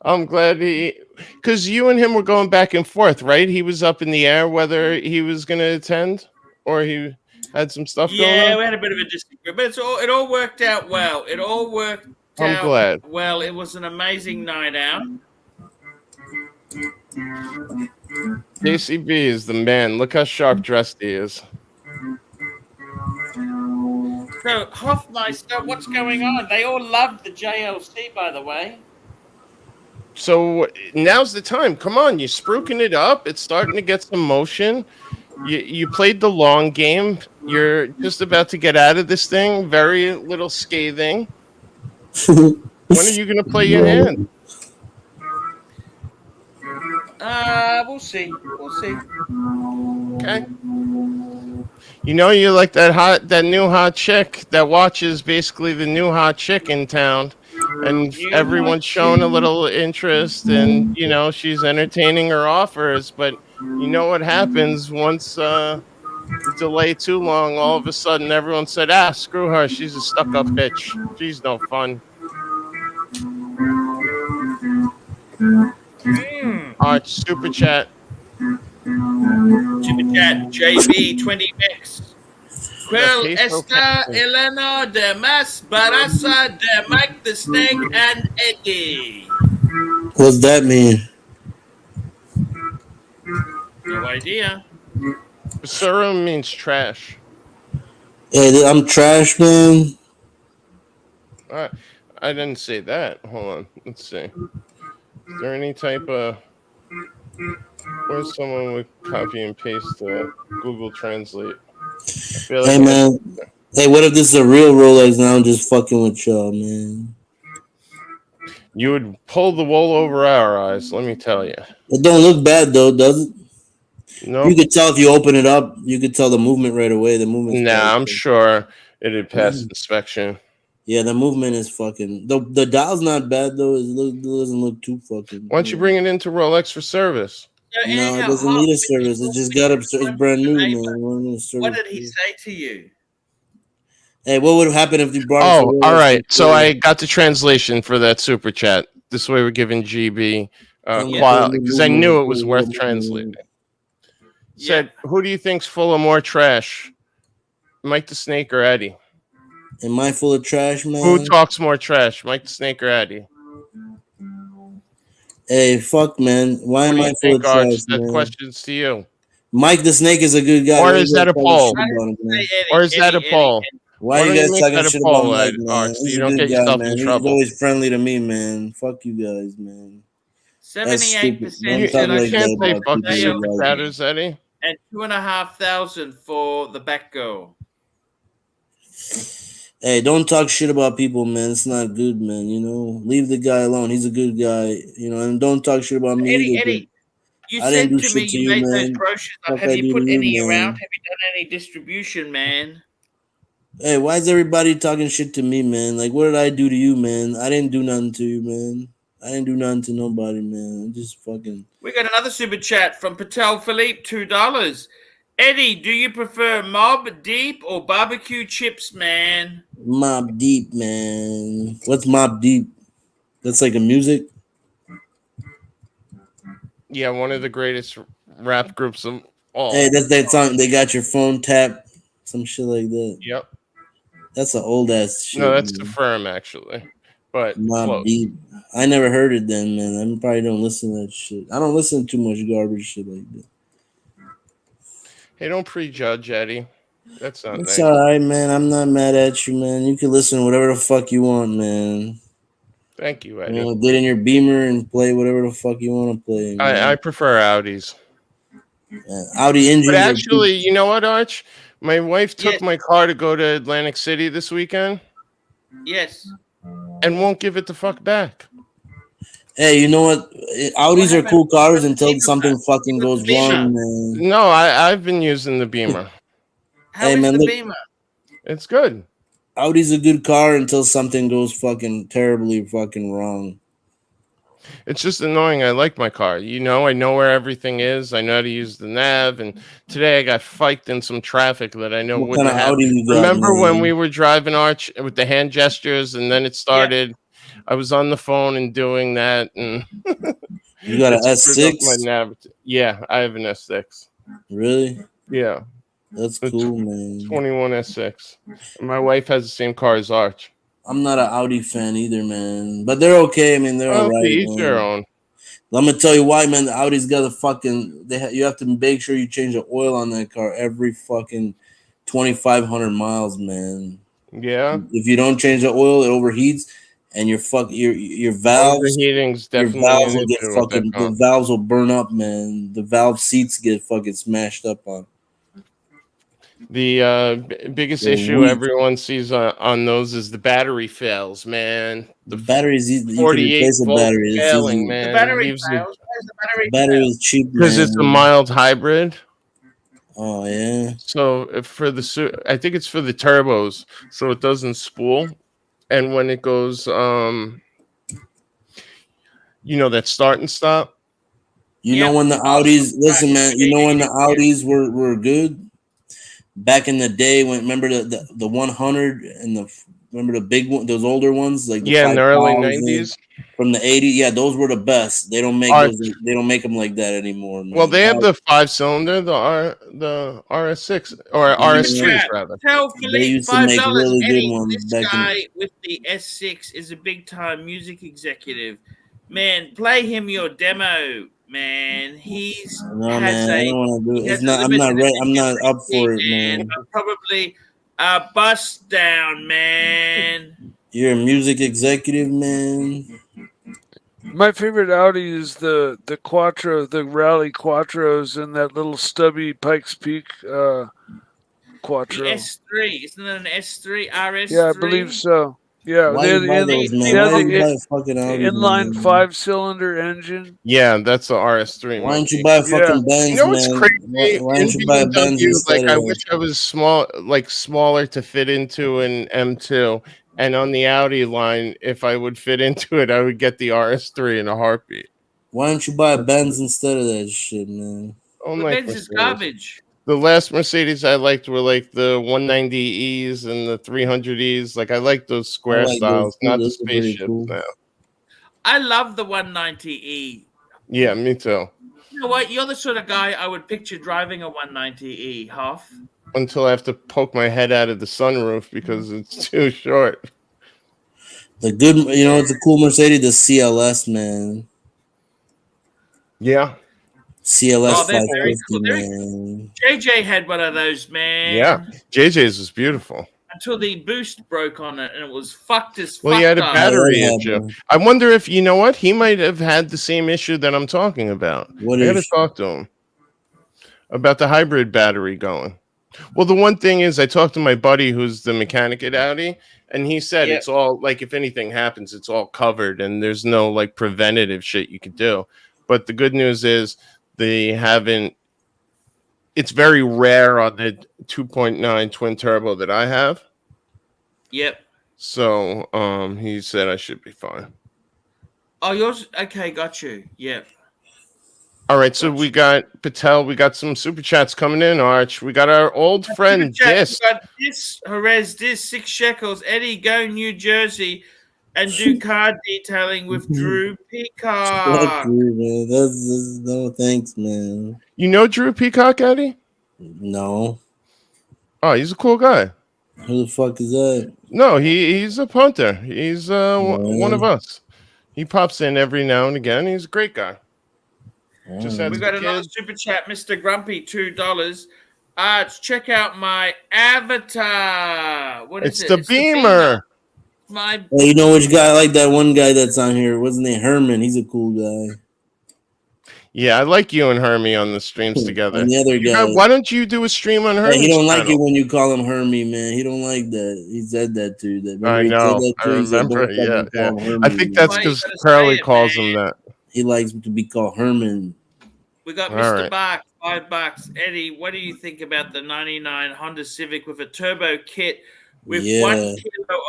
I'm glad because you and him were going back and forth, right? He was up in the air whether he was going to attend or he had some stuff going Yeah, on. we had a bit of a disagreement, but it all worked out well. It all worked I'm out glad. well. It was an amazing night out. JCB is the man. Look how sharp dressed he is. So, Hoffmeister, what's going on? They all loved the JLC, by the way. So now's the time. Come on, you're spruiking it up. It's starting to get some motion. You played the long game. You're just about to get out of this thing. Very little scathing. When are you going to play your hand? We'll see. We'll see. Okay. You know, you're like that new hot chick that watches basically the new hot chick in town, and everyone's showing a little interest, and you know she's entertaining her offers. But you know what happens once you delay too long? All of a sudden, everyone said, "Ah, screw her. She's a stuck-up bitch. She's no fun." Arch super chat. Super chat, JB 20 mix. Quel Yeah, peaceful está captain. Elena de Mas Barasa de Mike the Snake and Eddie? What's that mean? No idea. Basura means trash. Hey, I'm trash, man. I didn't say that. Hold on. Let's see. Is there any type of... Where's someone would copy and paste Google Translate? I feel like Hey, man. Hey, what if this is a real Rolex now? I'm just fucking with y'all, man. You would pull the wool over our eyes, let me tell you. It don't look bad, though, does it? No. You could tell if you open it up. You could tell the movement right away. The movement. Nah, I'm sure it'd pass inspection. Yeah, the movement is fucking. The dial's not bad though. It doesn't look too fucking. Why don't you bring it into Rolex for service? No, it doesn't need a service. It just got up. It's brand new, man. What did he say to you? Hey, what would happen if you brought? Oh, all right. So I got the translation for that super chat. This way we're giving GB quality because I knew it was worth translating. Said, who do you think's full of more trash, Mike the Snake or Eddie? Am I full of trash, man? Who talks more trash, Mike the Snake or Eddie? Hey, fuck, man. Why am I full of trash, That man? question's to you. Mike the Snake is a good guy. Or Why is you that guys a talking poll? shit about him, man? Or is that a poll? Why you don't guys make talking that a shit poll, about Mike, man? Arch, so He's you a don't good get guy, yourself man. in He's trouble. always friendly to me, man. Fuck you guys, man. 78% Don't talk said I like that Can't say about fuck people They super like chatters, Eddie. and 2,500 for the back girl. Hey, don't talk shit about people, man. It's not good, man. You know, leave the guy alone. He's a good guy, you know, and don't talk shit about me either. Eddie, you I said didn't do to me shit to you you, made those man. brochures up. Fuck Have I you do put to you, any man. around? Have you done any distribution, man? Hey, why is everybody talking shit to me, man? Like, what did I do to you, man? I didn't do nothing to you, man. I ain't do nothing to nobody, man. I just fucking. We got another super chat from Patel Philippe, $2. Eddie, do you prefer Mob Deep or barbecue chips, man? Mob Deep, man. What's Mob Deep? That's like a music. Yeah, one of the greatest rap groups of all. Hey, that's that song. They got your phone tapped. Some shit like that. Yep. That's an old ass shit. No, that's man. the firm actually, but Mob close. Deep. I never heard it then, man. I probably don't listen to that shit. I don't listen to too much garbage shit like that. Hey, don't prejudge, Eddie. That's not It's nice. all right, man. I'm not mad at you, man. You can listen to whatever the fuck you want, man. Thank you, Eddie. You know, get in your Beamer and play whatever the fuck you want to play. I prefer Audis. Audi engines. But actually, you know what, Arch? My wife took my car to go to Atlantic City this weekend. Yes. And won't give it the fuck back. Hey, you know what? Audis are cool cars until something fucking goes wrong, man. No, I've been using the Beamer. How is the Beamer? It's good. Audi's a good car until something goes fucking terribly fucking wrong. It's just annoying. I like my car. You know, I know where everything is. I know how to use the nav. And today I got fiked in some traffic that I know What wouldn't kind of have. Audi you got, Remember when man? we were driving Arch with the hand gestures and then it started? I was on the phone and doing that. And You got an it screwed up S6? my nav. Yeah, I have an S6. Really? Yeah. That's cool, man. 21 S6. And my wife has the same car as Arch. I'm not an Audi fan either, man. But they're okay. I mean, they're all right. To each their own. I'm gonna tell you why, man. The Audi's got a fucking. You have to make sure you change the oil on that car every fucking 2,500 miles, man. Yeah. If you don't change the oil, it overheats, and your valves. Overheating's Your definitely valves an will get issue with that fucking. car. The valves will burn up, man. The valve seats get fucking smashed up on. The biggest They're issue weak. everyone sees on those is the battery fails, man. The battery is easy. You can 48 replace a volt battery. It's failing, easy. man. The battery Leaves fails. Where's the battery? Battery is cheap, because it's a man. mild hybrid. Oh yeah. So for I think it's for the turbos, so it doesn't spool, and when it goes, you know, that start and stop. You know when the Audis listen, man. You know when the Audis were good back in the day. When remember the 100 and remember the big one, those older ones like the In the early 5000 90s from the 80s. Yeah, those were the best. They don't make those. They don't make them like that anymore, man. Well, they have the 5-cylinder, the RS6 or RS3s rather. Tell They Philippe used to make $5. really good Eddie, ones this back guy in. with the S6 is a big time music executive. Man, play him your demo, man. He's No, man, I don't want to do it. It's not. I'm not limited ready. I'm not up for it, man. man. Probably a bust down, man. You're a music executive, man. My favorite Audi is the Quattro, the Rally Quattros, and that little stubby Pikes Peak Quattro. The S3, isn't it an S3 RS3? Yeah, I believe so. Yeah, Why they you buy those, man? they have Why the you buy a fucking Audi, inline man? 5-cylinder engine. Yeah, that's the RS3. Why don't you buy a fucking Benz, You know what's man? crazy? Why don't you buy a Benz BMW, instead like, I of wish I was smaller to fit into an M2. And on the Audi line, if I would fit into it, I would get the RS3 in a heartbeat. Why don't you buy a Benz instead of that shit, man? Oh, The my Benz is garbage. The last Mercedes I liked were like the 190Es and the 300Es. Like I like those square I like styles, those too. not the Those are pretty spaceships cool. now. I love the 190E. Yeah, me too. You know what? You're the sort of guy I would picture driving a 190E, Hoff. Until I have to poke my head out of the sunroof because it's too short. The good, you know, it's a cool Mercedes, the CLS, man. Yeah. CLS Oh, they're very 550, cool. man. JJ had one of those, man. Yeah. JJ's was beautiful. Until the boost broke on it and it was fucked as fuck. Well, he had a up. battery Yeah, issue. man. I wonder if, you know what? He might have had the same issue that I'm talking about. What I got to issue? talk to him about the hybrid battery going. Well, the one thing is I talked to my buddy who's the mechanic at Audi, and he said it's all, like, if anything happens, it's all covered and there's no, like, preventative shit you could do. But the good news is they haven't, it's very rare on the 2.9 twin turbo that I have. Yep. So he said I should be fine. Oh, yours. Okay, got you. Yep. All right, so we got Patel. We got some super chats coming in, Arch. We got our old friend Dis. We got this Jerez, this 6 shekels. Eddie, go New Jersey and do car detailing with Drew Fuck Peacock. you, man. That's no thanks, man. You know Drew Peacock, Eddie? No. Oh, he's a cool guy. Who the fuck is that? No, he's a punter. He's one of Yeah. us. He pops in every now and again. He's a great guy. Just had We some got another kids. super chat, Mr. Grumpy, $2. Check out my avatar. What is It's it? the Beamer. My Hey, you know which guy? I like that one guy that's on here. What's his name? Herman. He's a cool guy. Yeah, I like you and Hermie on the streams together. And the other You guy. why don't you do a stream on Hermie's Hey, he don't like channel? it when you call him Hermie, man. He don't like that. He said that to you. Remember I he said know. that I to you? He said, remember. don't Yeah, fucking call him Hermie. I think that's Why you because gotta Curly say it, calls man? him that. He likes to be called Herman. We got All Mr. right. Bark, $5. Eddie, what do you think about the 99 Honda Civic with a turbo kit with 1 kilo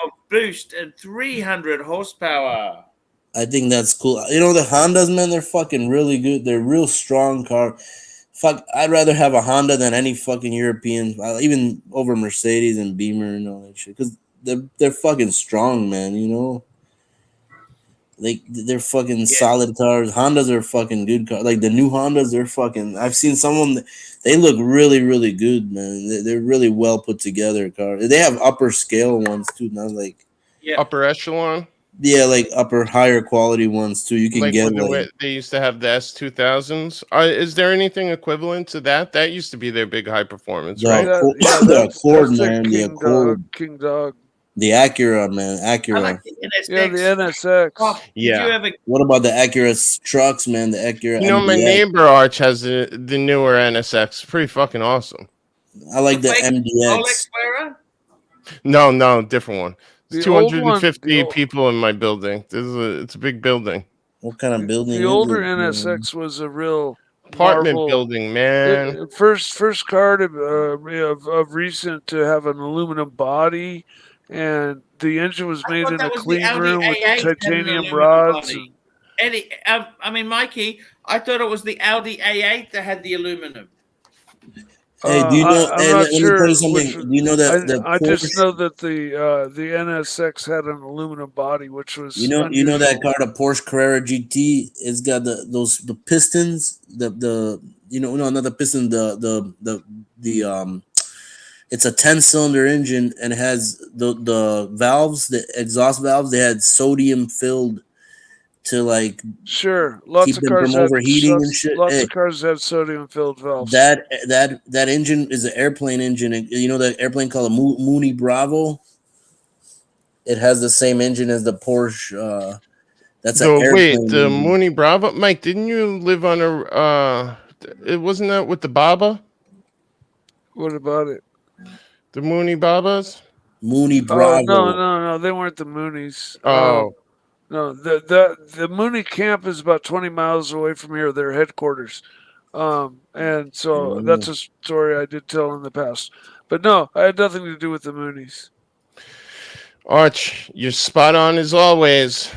of boost and 300 horsepower? I think that's cool. You know, the Hondas, man, they're fucking really good. They're real strong car. Fuck, I'd rather have a Honda than any fucking European, even over Mercedes and Beamer and all that shit. Because they're fucking strong, man, you know? They're fucking solid cars. Hondas are fucking good cars. Like the new Hondas, they're fucking. I've seen some of them. They look really, really good, man. They're really well put together cars. They have upper scale ones too. Not like Upper echelon. yeah, like upper higher quality ones too. You can Like get when like they used to have the S2000s. Is there anything equivalent to that? That used to be their big high performance, the, right? the Accord, man. The King Accord. Dog. King Dog. The Acura, man. Acura. I like the NSX. Yeah, the NSX. Oh, Yeah. Did you ever What about the Acura trucks, man? The Acura. You know, my MDX. neighbor Arch has the newer NSX. Pretty fucking awesome. I like the fake MDX. Rolex wearer? No, different one. There's The old 250 one- people in my building. It's a big building. What kind of building? The is older it, man? NSX was a real Apartment marvel. building, man. First car to, of recent to have an aluminum body, and the engine was I made thought in that a was the clean Audi room with A8 had an titanium aluminum rods. body. Eddie, Mikey, I thought it was the Audi A8 that had the aluminum. Hey, do you know? I'm Hey, not let me sure tell you something. which- Do you know that I just Porsche? know that the NSX had an aluminum body, which was You know that unusual. car, the Porsche Carrera GT. It's got the pistons. Not the piston. The It's a 10-cylinder engine and it has the valves, the exhaust valves. They had sodium filled to like Sure, lots keep of them cars from had overheating and shit. Lots Hey, of cars had sodium filled valves. that engine is an airplane engine. You know the airplane called a Mooney Bravo. It has the same engine as the Porsche. That's an airplane. The engine. Mooney Bravo. Mike, didn't you live on a? It wasn't that with the Baba, What about it? the Mooney Babas. Mooney Oh Bravo. no, they weren't the Moonies. Oh, No, the Mooney camp is about 20 miles away from here, their headquarters. And so that's a story I did tell in the past. But no, I had nothing to do with the Moonies. Arch, you're spot on as always.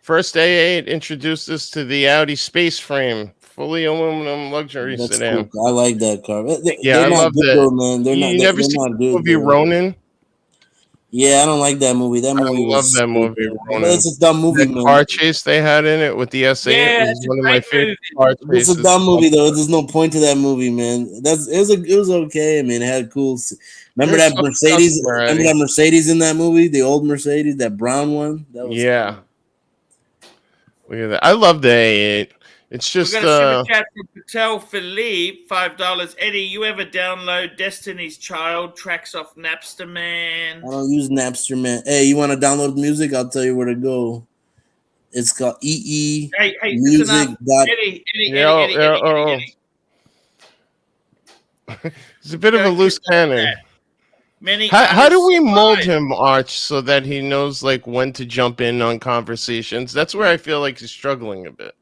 First A8 introduced us to the Audi Space Frame, fully aluminum luxury That's sedan. cool. I like that car. Yeah, They're I not love good that. though, man. They're You not. never They're seen not the good. movie though. Ronin? Yeah, I don't like that movie. That movie I love was that movie, stupid. Ronin. But it's a dumb movie, The man. car chase they had in it with the S8 Yeah, was it's a one of my great favorite movie. car It's chases. a dumb movie though. There's no point to that movie, man. It was okay. I mean, it had cool. Remember There's that some Mercedes? customer, Remember Eddie. that Mercedes in that movie? The old Mercedes, that brown one. That was Yeah. Look at that. I love the A8. It's We just got a super chat from Patel Philippe, $5. Eddie, you ever download Destiny's Child tracks off Napster, man? I don't use Napster, man. Hey, you want to download music? I'll tell you where to go. It's called Hey, listen Music. up. Eddie, Eddie. He's a bit of a loose cannon. Many How do we artists mold live. him, Arch, so that he knows like when to jump in on conversations? That's where I feel like he's struggling a bit.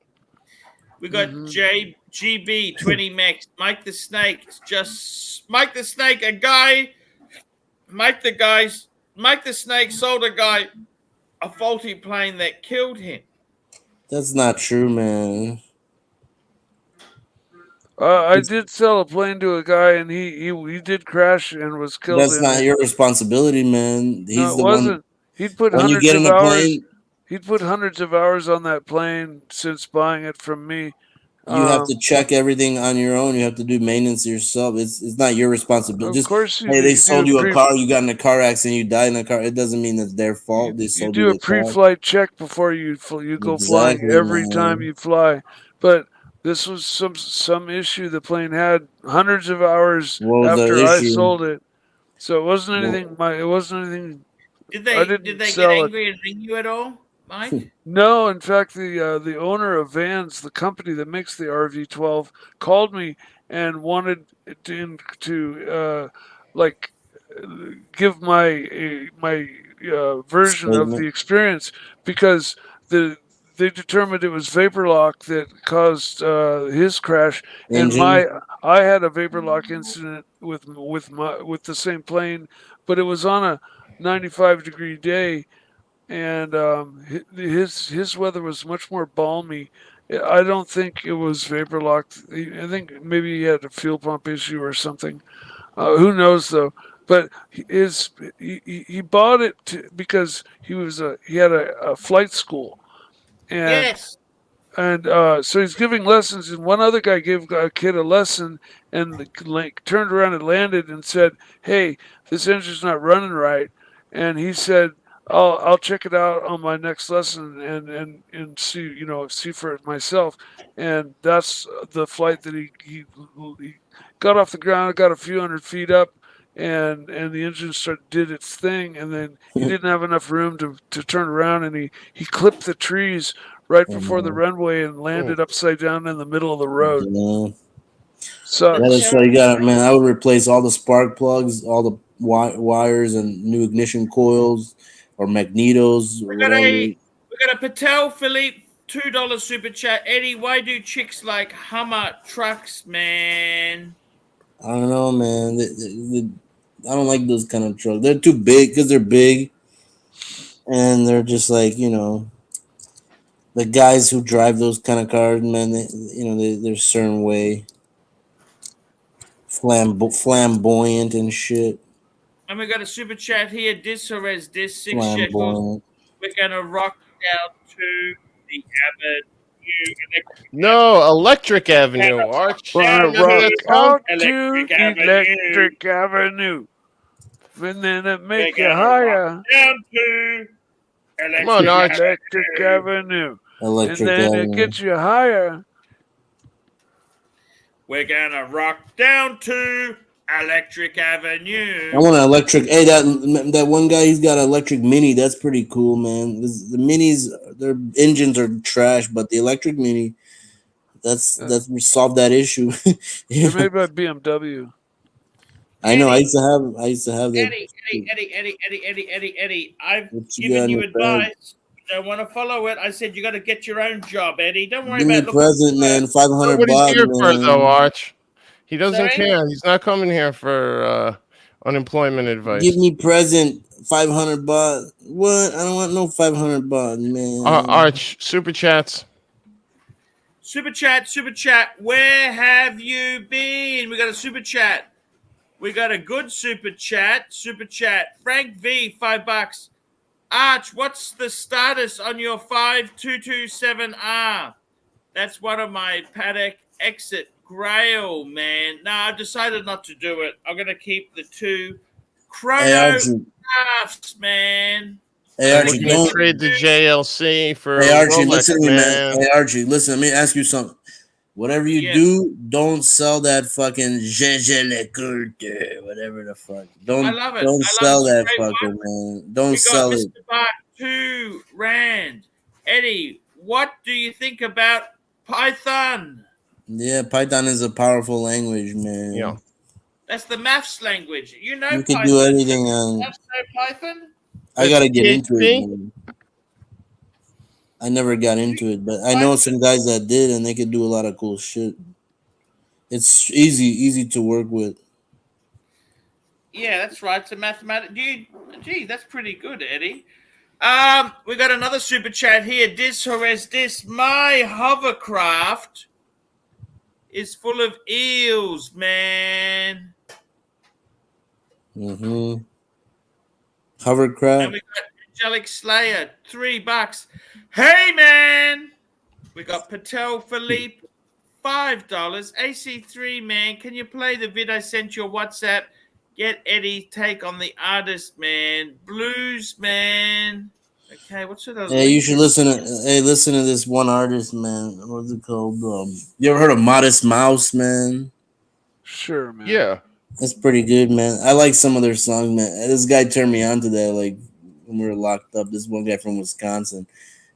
We got JGB 20 Max, Mike the Snake, just Mike the Snake, Mike the Snake sold a guy a faulty plane that killed him. That's not true, man. I did sell a plane to a guy, and he did crash and was killed. That's not your responsibility, man. He's No, it the wasn't. one. He'd put When you hundreds get of in the hours. plane, He'd put hundreds of hours on that plane since buying it from me. you have to check everything on your own. You have to do maintenance yourself. It's not your responsibility. Of Just, course you hey, do. they You sold do you a a car, you got in a car accident, you died in a car. It doesn't mean it's their fault. They You sold do you a the car. pre-flight check before you go flying Exactly, every man. time you fly. But this was some issue the plane had hundreds of hours What was the after I issue? sold it. So it wasn't Well- anything. It wasn't anything. Did I they didn't get sell it. angry and ring you at all, Mike? No, in fact, the owner of Vans, the company that makes the RV12, called me and wanted to like give my version of the Statement. experience because they determined it was vapor lock that caused his crash, and Engine. I had a vapor lock incident with the same plane, but it was on a 95-degree day, and his weather was much more balmy. I don't think it was vapor locked. I think maybe he had a fuel pump issue or something. Who knows though? But he bought it because he had a flight school, and Yes. so he's giving lessons, and one other guy gave a kid a lesson, and turned around and landed and said, "Hey, this engine's not running right," and he said, I'll check it out on my next lesson and see for it myself." And that's the flight that he got off the ground, got a few hundred feet up, and the engine did its thing, and then he didn't have enough room to turn around, and he clipped the trees right before the runway and landed upside down in the middle of the road. Yeah. So That's why you got, man. I would replace all the spark plugs, all the wires, and new ignition coils or magnetos or whatever. We got a Patel Philippe $2 super chat. Eddie, why do chicks like Hummer trucks, man? I don't know, man. I don't like those kind of trucks. They're too big because they're big, and they're just like, the guys who drive those kind of cars, man. They're a certain way, flamboyant and shit. And we got a super chat here. Disores Dis 6 shekels. Flamboyant. We're gonna rock down to the Avenue. No, Electric Avenue, Arch. Wanna Remember rock that song? out to Electric Avenue, and then it make you higher. Down to Come on, Arch. Electric Avenue, Electric and then Avenue. it gets you higher. We're gonna rock down to Electric Avenue. I want an electric. Hey, that one guy, he's got an electric Mini. That's pretty cool, man. The Minis, their engines are trash, but the electric Mini, that's solved that issue. They're made by BMW. I know. I used to have that. Eddie. I've What you got given in you your bag? advice. You don't want to follow it. I said you got to get your own job, Eddie. Don't worry Give me about a present, man. 500 What he's bucks, here for, man. though, Arch. He doesn't Sorry? care. He's not coming here for unemployment advice. Give me present 500 bucks. What? I don't want no 500 bucks, man. Arch, super chats. Super chat. Where have you been? We got a super chat. We got a good super chat. Frank V, $5. Arch, what's the status on your 5227R? That's one of my paddock exit grail, man. No, I've decided not to do it. I'm gonna keep the two chronographs, man. Hey, Archie, We're gonna trade the JLC for Rolex, listen to me, man. Hey, Archie, listen. Let me ask you something. Whatever you do, don't sell that fucking whatever the fuck. Don't I love it. Don't I sell love that straight fucker, man. Don't We sell got it. Mr. Bart, $2 Eddie, what do you think about Python? Yeah, Python is a powerful language, man. Yeah. That's the maths language. You know You Python. can do anything on. Maths know Python? I gotta get into PHP? it, man. I never got into it, but I know some guys that did, and they could do a lot of cool shit. It's easy to work with. Yeah, that's right. It's a mathematics. Gee, that's pretty good, Eddie. We got another super chat here. My hovercraft is full of eels, man. Mm-hmm. Hovercraft. And we got Angelic Slayer, $3. Hey, man. We got Patel Philippe, $5. AC3, man. Can you play the vid I sent you on WhatsApp? Get Eddie take on the artist, man. Blues, man. Okay, what's with those? Hey, you should listen to this one artist, man. What's it called? You ever heard of Modest Mouse, man? Sure, man. Yeah. That's pretty good, man. I like some of their songs, man. This guy turned me on to that, like when we were locked up. This one guy from Wisconsin.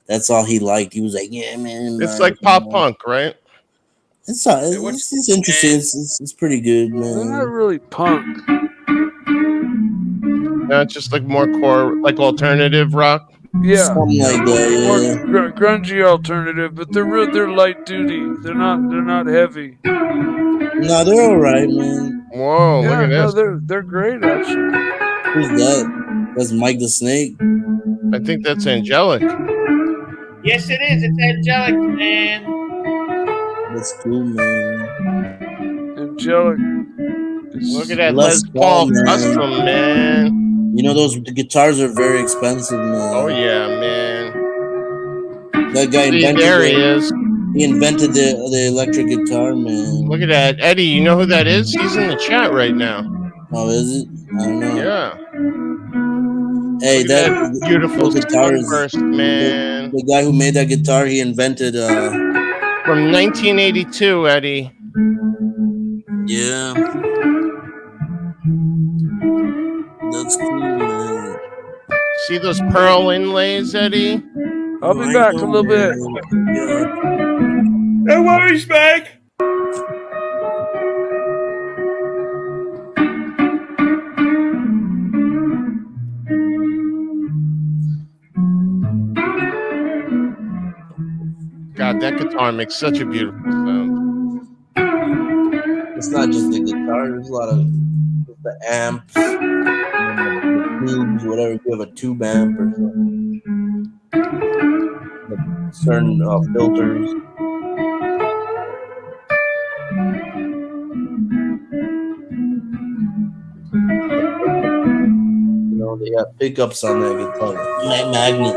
That's all he liked. He was like, "Yeah, man." It's like pop punk, right? It's interesting. It's pretty good, man. They're not really punk. No, it's just like more core, like alternative rock. Yeah, Something like that. more grungy alternative, but they're light duty. They're not heavy. No, they're all right, man. Whoa, Yeah, look at this. they're great actually. Who's that? That's Mike the Snake. I think that's Angelic. Yes, it is. It's Angelic, man. That's cool, man. Angelic. Look at that Les Les Paul Paul, custom, man. You know the guitars are very expensive, man. Oh yeah, man. That guy See, invented there he is. He invented the electric guitar, man. Look at that, Eddie. You know who that is? He's in the chat right now. Oh, is it? I don't know. Yeah. Hey, Look at that beautiful guitar Sunburst, man. The guy who made that guitar, he invented from 1982, Eddie. Yeah. That's cool, man. See those pearl inlays, Eddie? I'll be back a little bit. No worries, Meg. God, that guitar makes such a beautiful sound. It's not just the guitar. There's a lot of the amps, the tubes, whatever. If you have a tube amp or something, certain filters. You know, they got pickups on that guitar. Magnet.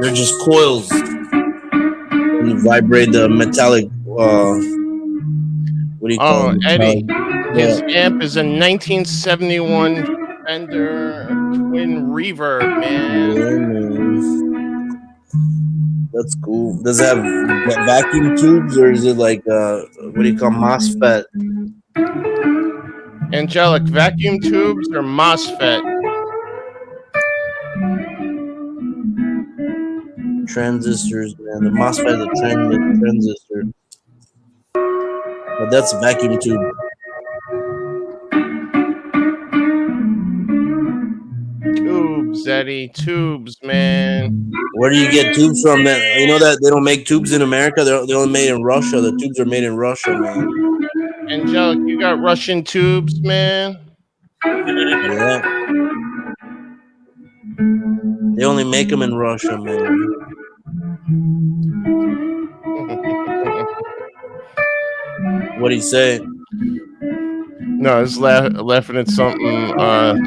They're just coils. And you vibrate the metallic. What do you call it? Eddie. His amp is a 1971 Fender Twin Reverb, man. Yeah, man. That's cool. Does it have vacuum tubes or is it like what do you call MOSFET? Angelic, vacuum tubes or MOSFET? Transistors, man. The MOSFET is a transistor. But that's a vacuum tube. Tubes, Eddie. Tubes, man. Where do you get tubes from? That you know that they don't make tubes in America. They're only made in Russia. The tubes are made in Russia, man. Angelic, you got Russian tubes, man. Yeah. They only make them in Russia, man. What'd he say? No, I was laughing at something.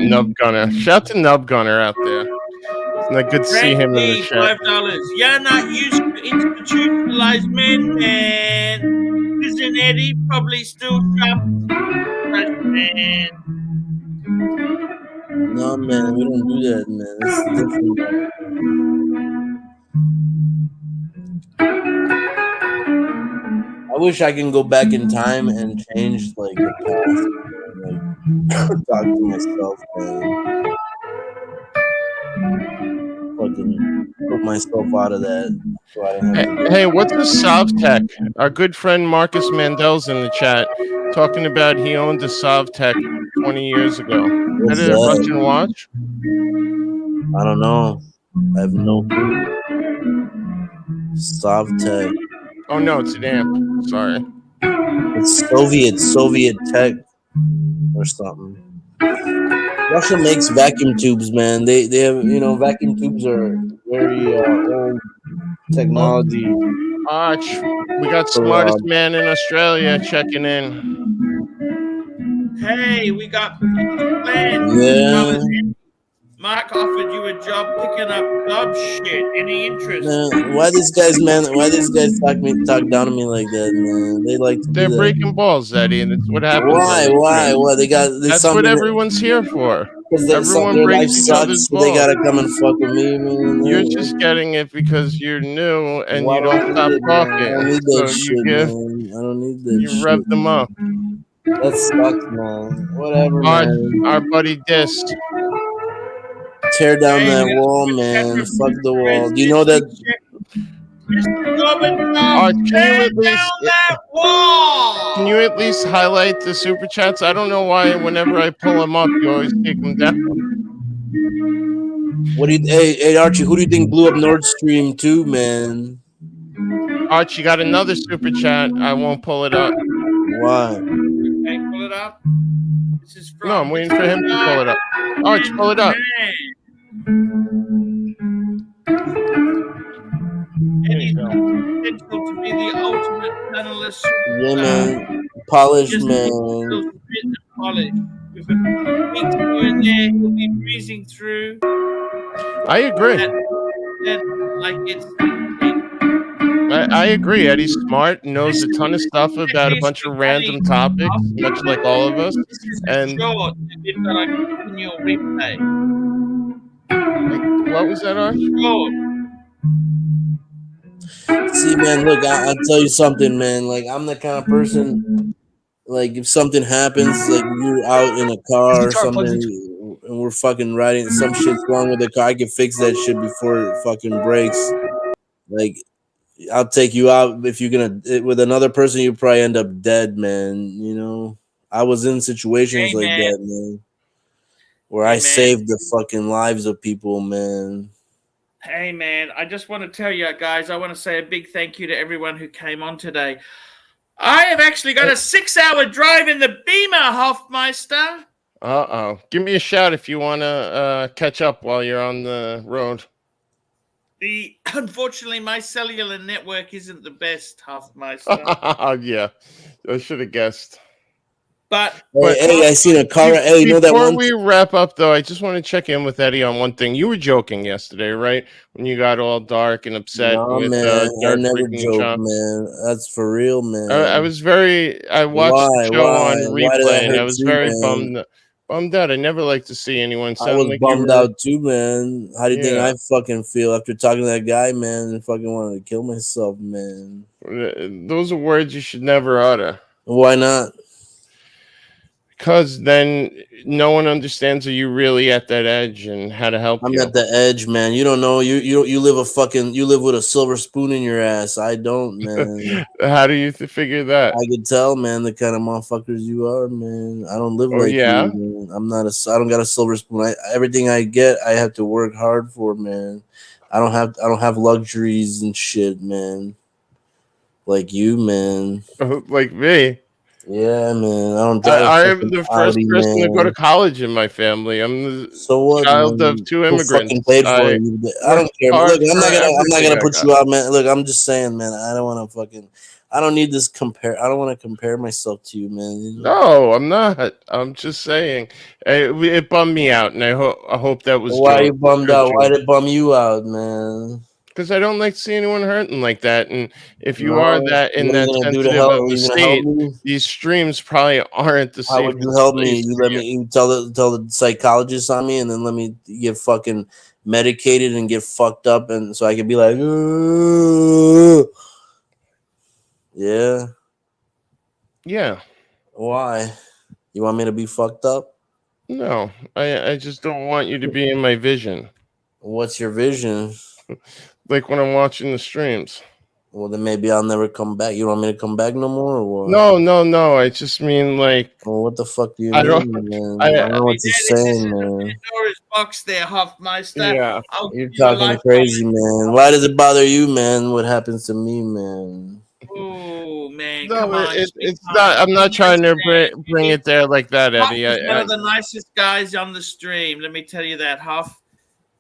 Nub Gunner. Shout to Nub Gunner out there. It's not good to see him in the chat. $5. You're not used to institutionalized men, man. Listen, Eddie, probably still shop. Man. No, man, we don't do that, man. It's different. I wish I can go back in time and change like the past. Like, talk to myself, man. Fucking put myself out of that. So I didn't have to Hey, what's a Sovtech? Our good friend Marcus Mandel's in the chat talking about he owned a Sovtech 20 years ago. What's Is that a that? Russian watch? I don't know. I have no clue. Sovtech. Oh no, it's an amp. Sorry. It's Soviet tech or something. Russia makes vacuum tubes, man. They have, you know, vacuum tubes are very old technology Arch, we got for smartest man in Australia checking in. Hey, we got plans. yeah. Mark offered you a job picking up dog shit. Any interest? Man, why these guys talk down to me like that, man? They like to do They're that. breaking balls, Eddie, and it's what happens on Why? the Why? stream. What? There's That's what something everyone's here for. because Everyone their life breaks each other's sucks, so they balls. gotta come and fuck with me, man. You're just getting it because you're new and Why you do I don't need stop it, man? I don't talking. need So that you shit, give, man. I don't need that you shit. rev them up. That sucks, man. Whatever, man. Our buddy dissed. Tear down Hey, that we got wall, a man. from Fuck the wall. Do you President know that? Mr. Gorbachev, Arch, tear down that wall. can you at least highlight the super chats? I don't know why whenever I pull them up, you always take them down. What do you? Hey, Archie, who do you think blew up Nord Stream 2, man? Arch, you got another super chat. I won't pull it up. Why? Okay, pull it up. This is from. No, I'm waiting for him to pull it up. Arch, pull it up. Eddie's potential to be the ultimate panelist. Yeah, man. Polished, Just man. polished. With a big screw in there, he'll be breezing through. I agree. Like it's. I agree. Eddie's smart, knows a ton of stuff about a bunch of random topics, much like all of us. And short, we've got a continual replay. What was that, Arch? See, man, look, I'll tell you something, man. Like, I'm the kind of person, like, if something happens, like, you're out in a car or something, and we're fucking riding, some shit's wrong with the car, I can fix that shit before it fucking breaks. Like, I'll take you out. If you're gonna, with another person, you probably end up dead, man. You know, I was in situations like that, man, where I saved the fucking lives of people, man. Hey, man, I just want to tell you guys, I want to say a big thank you to everyone who came on today. I have actually got a 6-hour drive in the Beamer, Hofmeister. Uh-oh. Give me a shout if you want to catch up while you're on the road. Unfortunately, my cellular network isn't the best, Hofmeister. Yeah, I should have guessed. But hey, I seen a car. Hey, you know that one. Before we wrap up, though, I just want to check in with Eddie on one thing. You were joking yesterday, right? When you got all dark and upset with man, I Dirk never freaking joke, John. man. That's for real, man. I watched the show on replay, and I was very bummed out. I never like to see anyone sound I was like bummed out too, man. How do you think Yeah. I fucking feel after talking to that guy, man? And fucking wanted to kill myself, man. Those are words you should never utter. Why not? Because then no one understands are you really at that edge and how to help I'm you. at the edge, man. You don't know. You live with a silver spoon in your ass. I don't, man. How do you figure that? I can tell, man, the kind of motherfuckers you are, man. I don't live like yeah? you, man. I don't got a silver spoon. Everything I get, I have to work hard for, man. I don't have luxuries and shit, man. Like you, man. Like me. Yeah, man. I don't drive. I am the first Audi, person to go to man. college in my family. I'm the what, child man? of 2 Who immigrants. fucking paid for it? I don't care. Look, I'm not gonna put you out, man. Look, I'm just saying, man. I don't want to fucking. I don't need this compare. I don't want to compare myself to you, man. No, I'm not. I'm just saying it bummed me out, and I hope that was. Why are you bummed out? Why did it bum you out, man? Because I don't like to see anyone hurting like that, and if you are that in what are that you gonna do to sensitive help? of Are a you gonna help state, me? these streams probably aren't the How safest. would you help me? place You for let me. You tell the psychologist on me, and then let me get fucking medicated and get fucked up, and so I can be like, yeah. Yeah. Why? You want me to be fucked up? No, I just don't want you to be in my vision. What's your vision? Like when I'm watching the streams. Well, then maybe I'll never come back. You don't want me to come back no more, or what? No. I just mean like. Well, what the fuck do you I mean, don't. man? I don't know what you're saying, man. Pandora's box there, Hofmeister. Yeah, you're talking crazy, man. Why does it bother you, man? What happens to me, man? Oh, man. No, Come on. it's not. I'm not trying to bring it there like that, Huff Eddie. is one of the nicest guys on the stream. Let me tell you that. Huff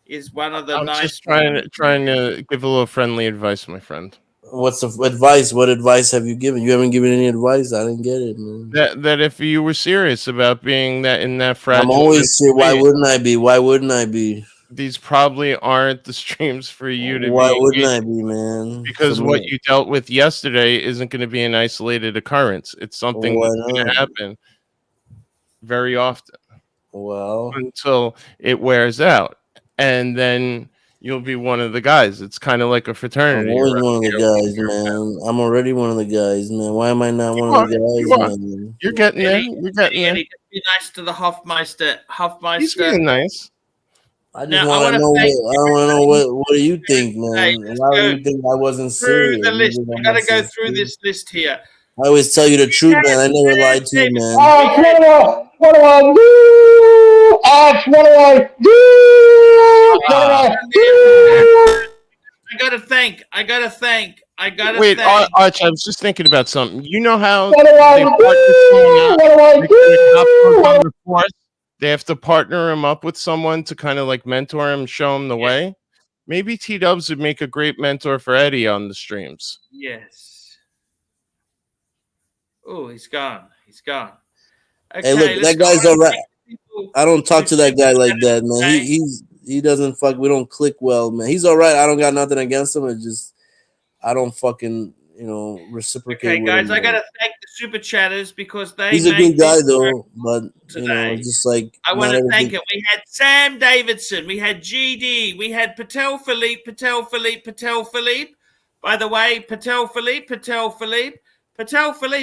is one of the I'm nicest. just trying to give a little friendly advice, my friend. What's the advice? What advice have you given? You haven't given any advice. I didn't get it, man. That if you were serious about being that in that fragile, I'm always serious. Why wouldn't I be? Why wouldn't I be? These probably aren't the streams for you to Why be. wouldn't I be, man? Because what you dealt with yesterday isn't going to be an isolated occurrence. It's something that's going to happen very often. Well, until it wears out, and then you'll be one of the guys. It's kind of like a fraternity. I'm always one of the guys, man. I'm already one of the guys, man. Why am I not one of the guys, man? You're getting there. You're getting there. Just be nice to the Hoffmeister. He's being nice. I just want to know. I want to know what do you think, man? Why do you think I wasn't serious? Through the list. We got to go through this list here. I always tell you the truth, man. I never lied to you, man. What do I do? Arch, what do I do? What do I do? I gotta thank. Wait, Arch, I was just thinking about something. You know how What do I do? What do I do? they have to partner him up with someone to kind of like mentor him, show him the way? Maybe T-Dubs would make a great mentor for Eddie on the streams. Yes. Oh, he's gone. He's gone. Okay, Hey, look, that guy's all right. I don't talk to that guy like that, man. He doesn't fuck. We don't click well, man. He's all right. I don't got nothing against him. It's just I don't fucking reciprocate. Okay, guys, with him, I gotta thank the super chatters because they. He's a good guy though, but just like I want to thank him. We had Sam Davidson, we had GD, we had Patel Philippe. By the way, Patel Philippe.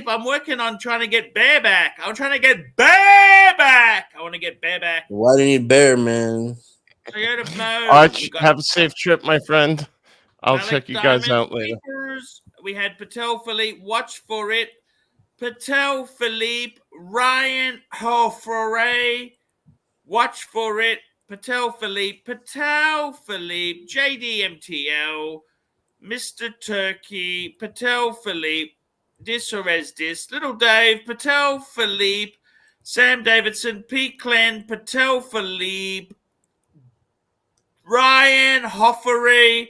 I'm working on trying to get Bear back. I'm trying to get Bear back. I want to get Bear back. Why do you need Bear, man? Arch, have a safe trip, my friend. I'll check you guys out later. We had Patel Philippe. Watch for it. Patel Philippe. Ryan Hoffray. Watch for it. Patel Philippe. JDMTL. Mr. Turkey. Patel Philippe. Dis. Little Dave. Patel Philippe. Sam Davidson. P. Clan. Patel Philippe. Ryan Hoffray.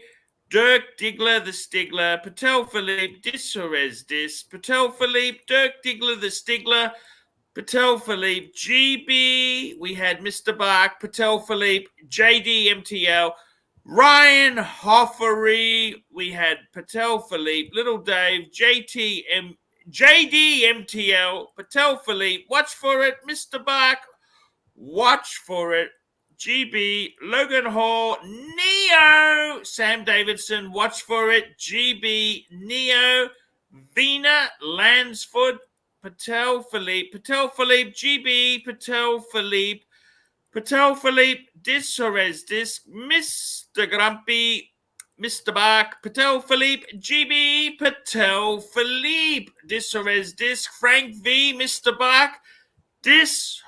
Dirk Diggler, the Stigler, Patel Philippe, Patel Philippe, Dirk Diggler, the Stigler, Patel Philippe, GB, we had Mr. Bark, Patel Philippe, JDMTL, Ryan Hoffery, we had Patel Philippe, Little Dave, JDMTL, Patel Philippe, watch for it, Mr. Bark, watch for it, GB, Logan Hall, Neo, Sam Davidson, watch for it, GB, Neo, Vina, Lansford, Patel Philippe, GB, Patel Philippe, Dis, Mr. Grumpy, Mr. Bark, Patel Philippe, GB, Patel Philippe, Dis, Frank V, Mr. Bark, Dis,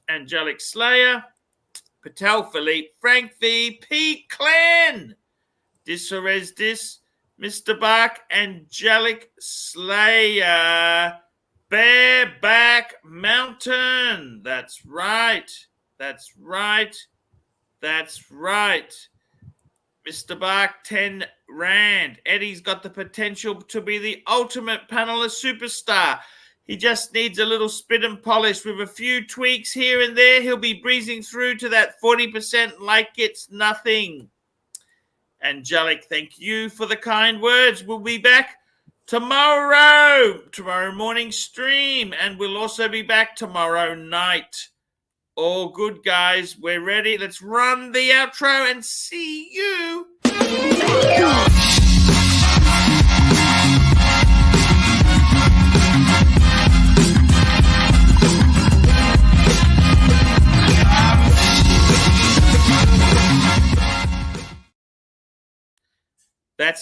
Angelic Slayer, Patel Philippe, Frank V, P. Clan, Mr. Bark, Angelic Slayer, Bareback Mountain. That's right. Mr. Bark, 10 Rand. Eddie's got the potential to be the ultimate panelist superstar. He just needs a little spit and polish with a few tweaks here and there. He'll be breezing through to that 40% like it's nothing. Angelic, thank you for the kind words. We'll be back tomorrow morning stream, and we'll also be back tomorrow night. All good, guys. We're ready. Let's run the outro and see you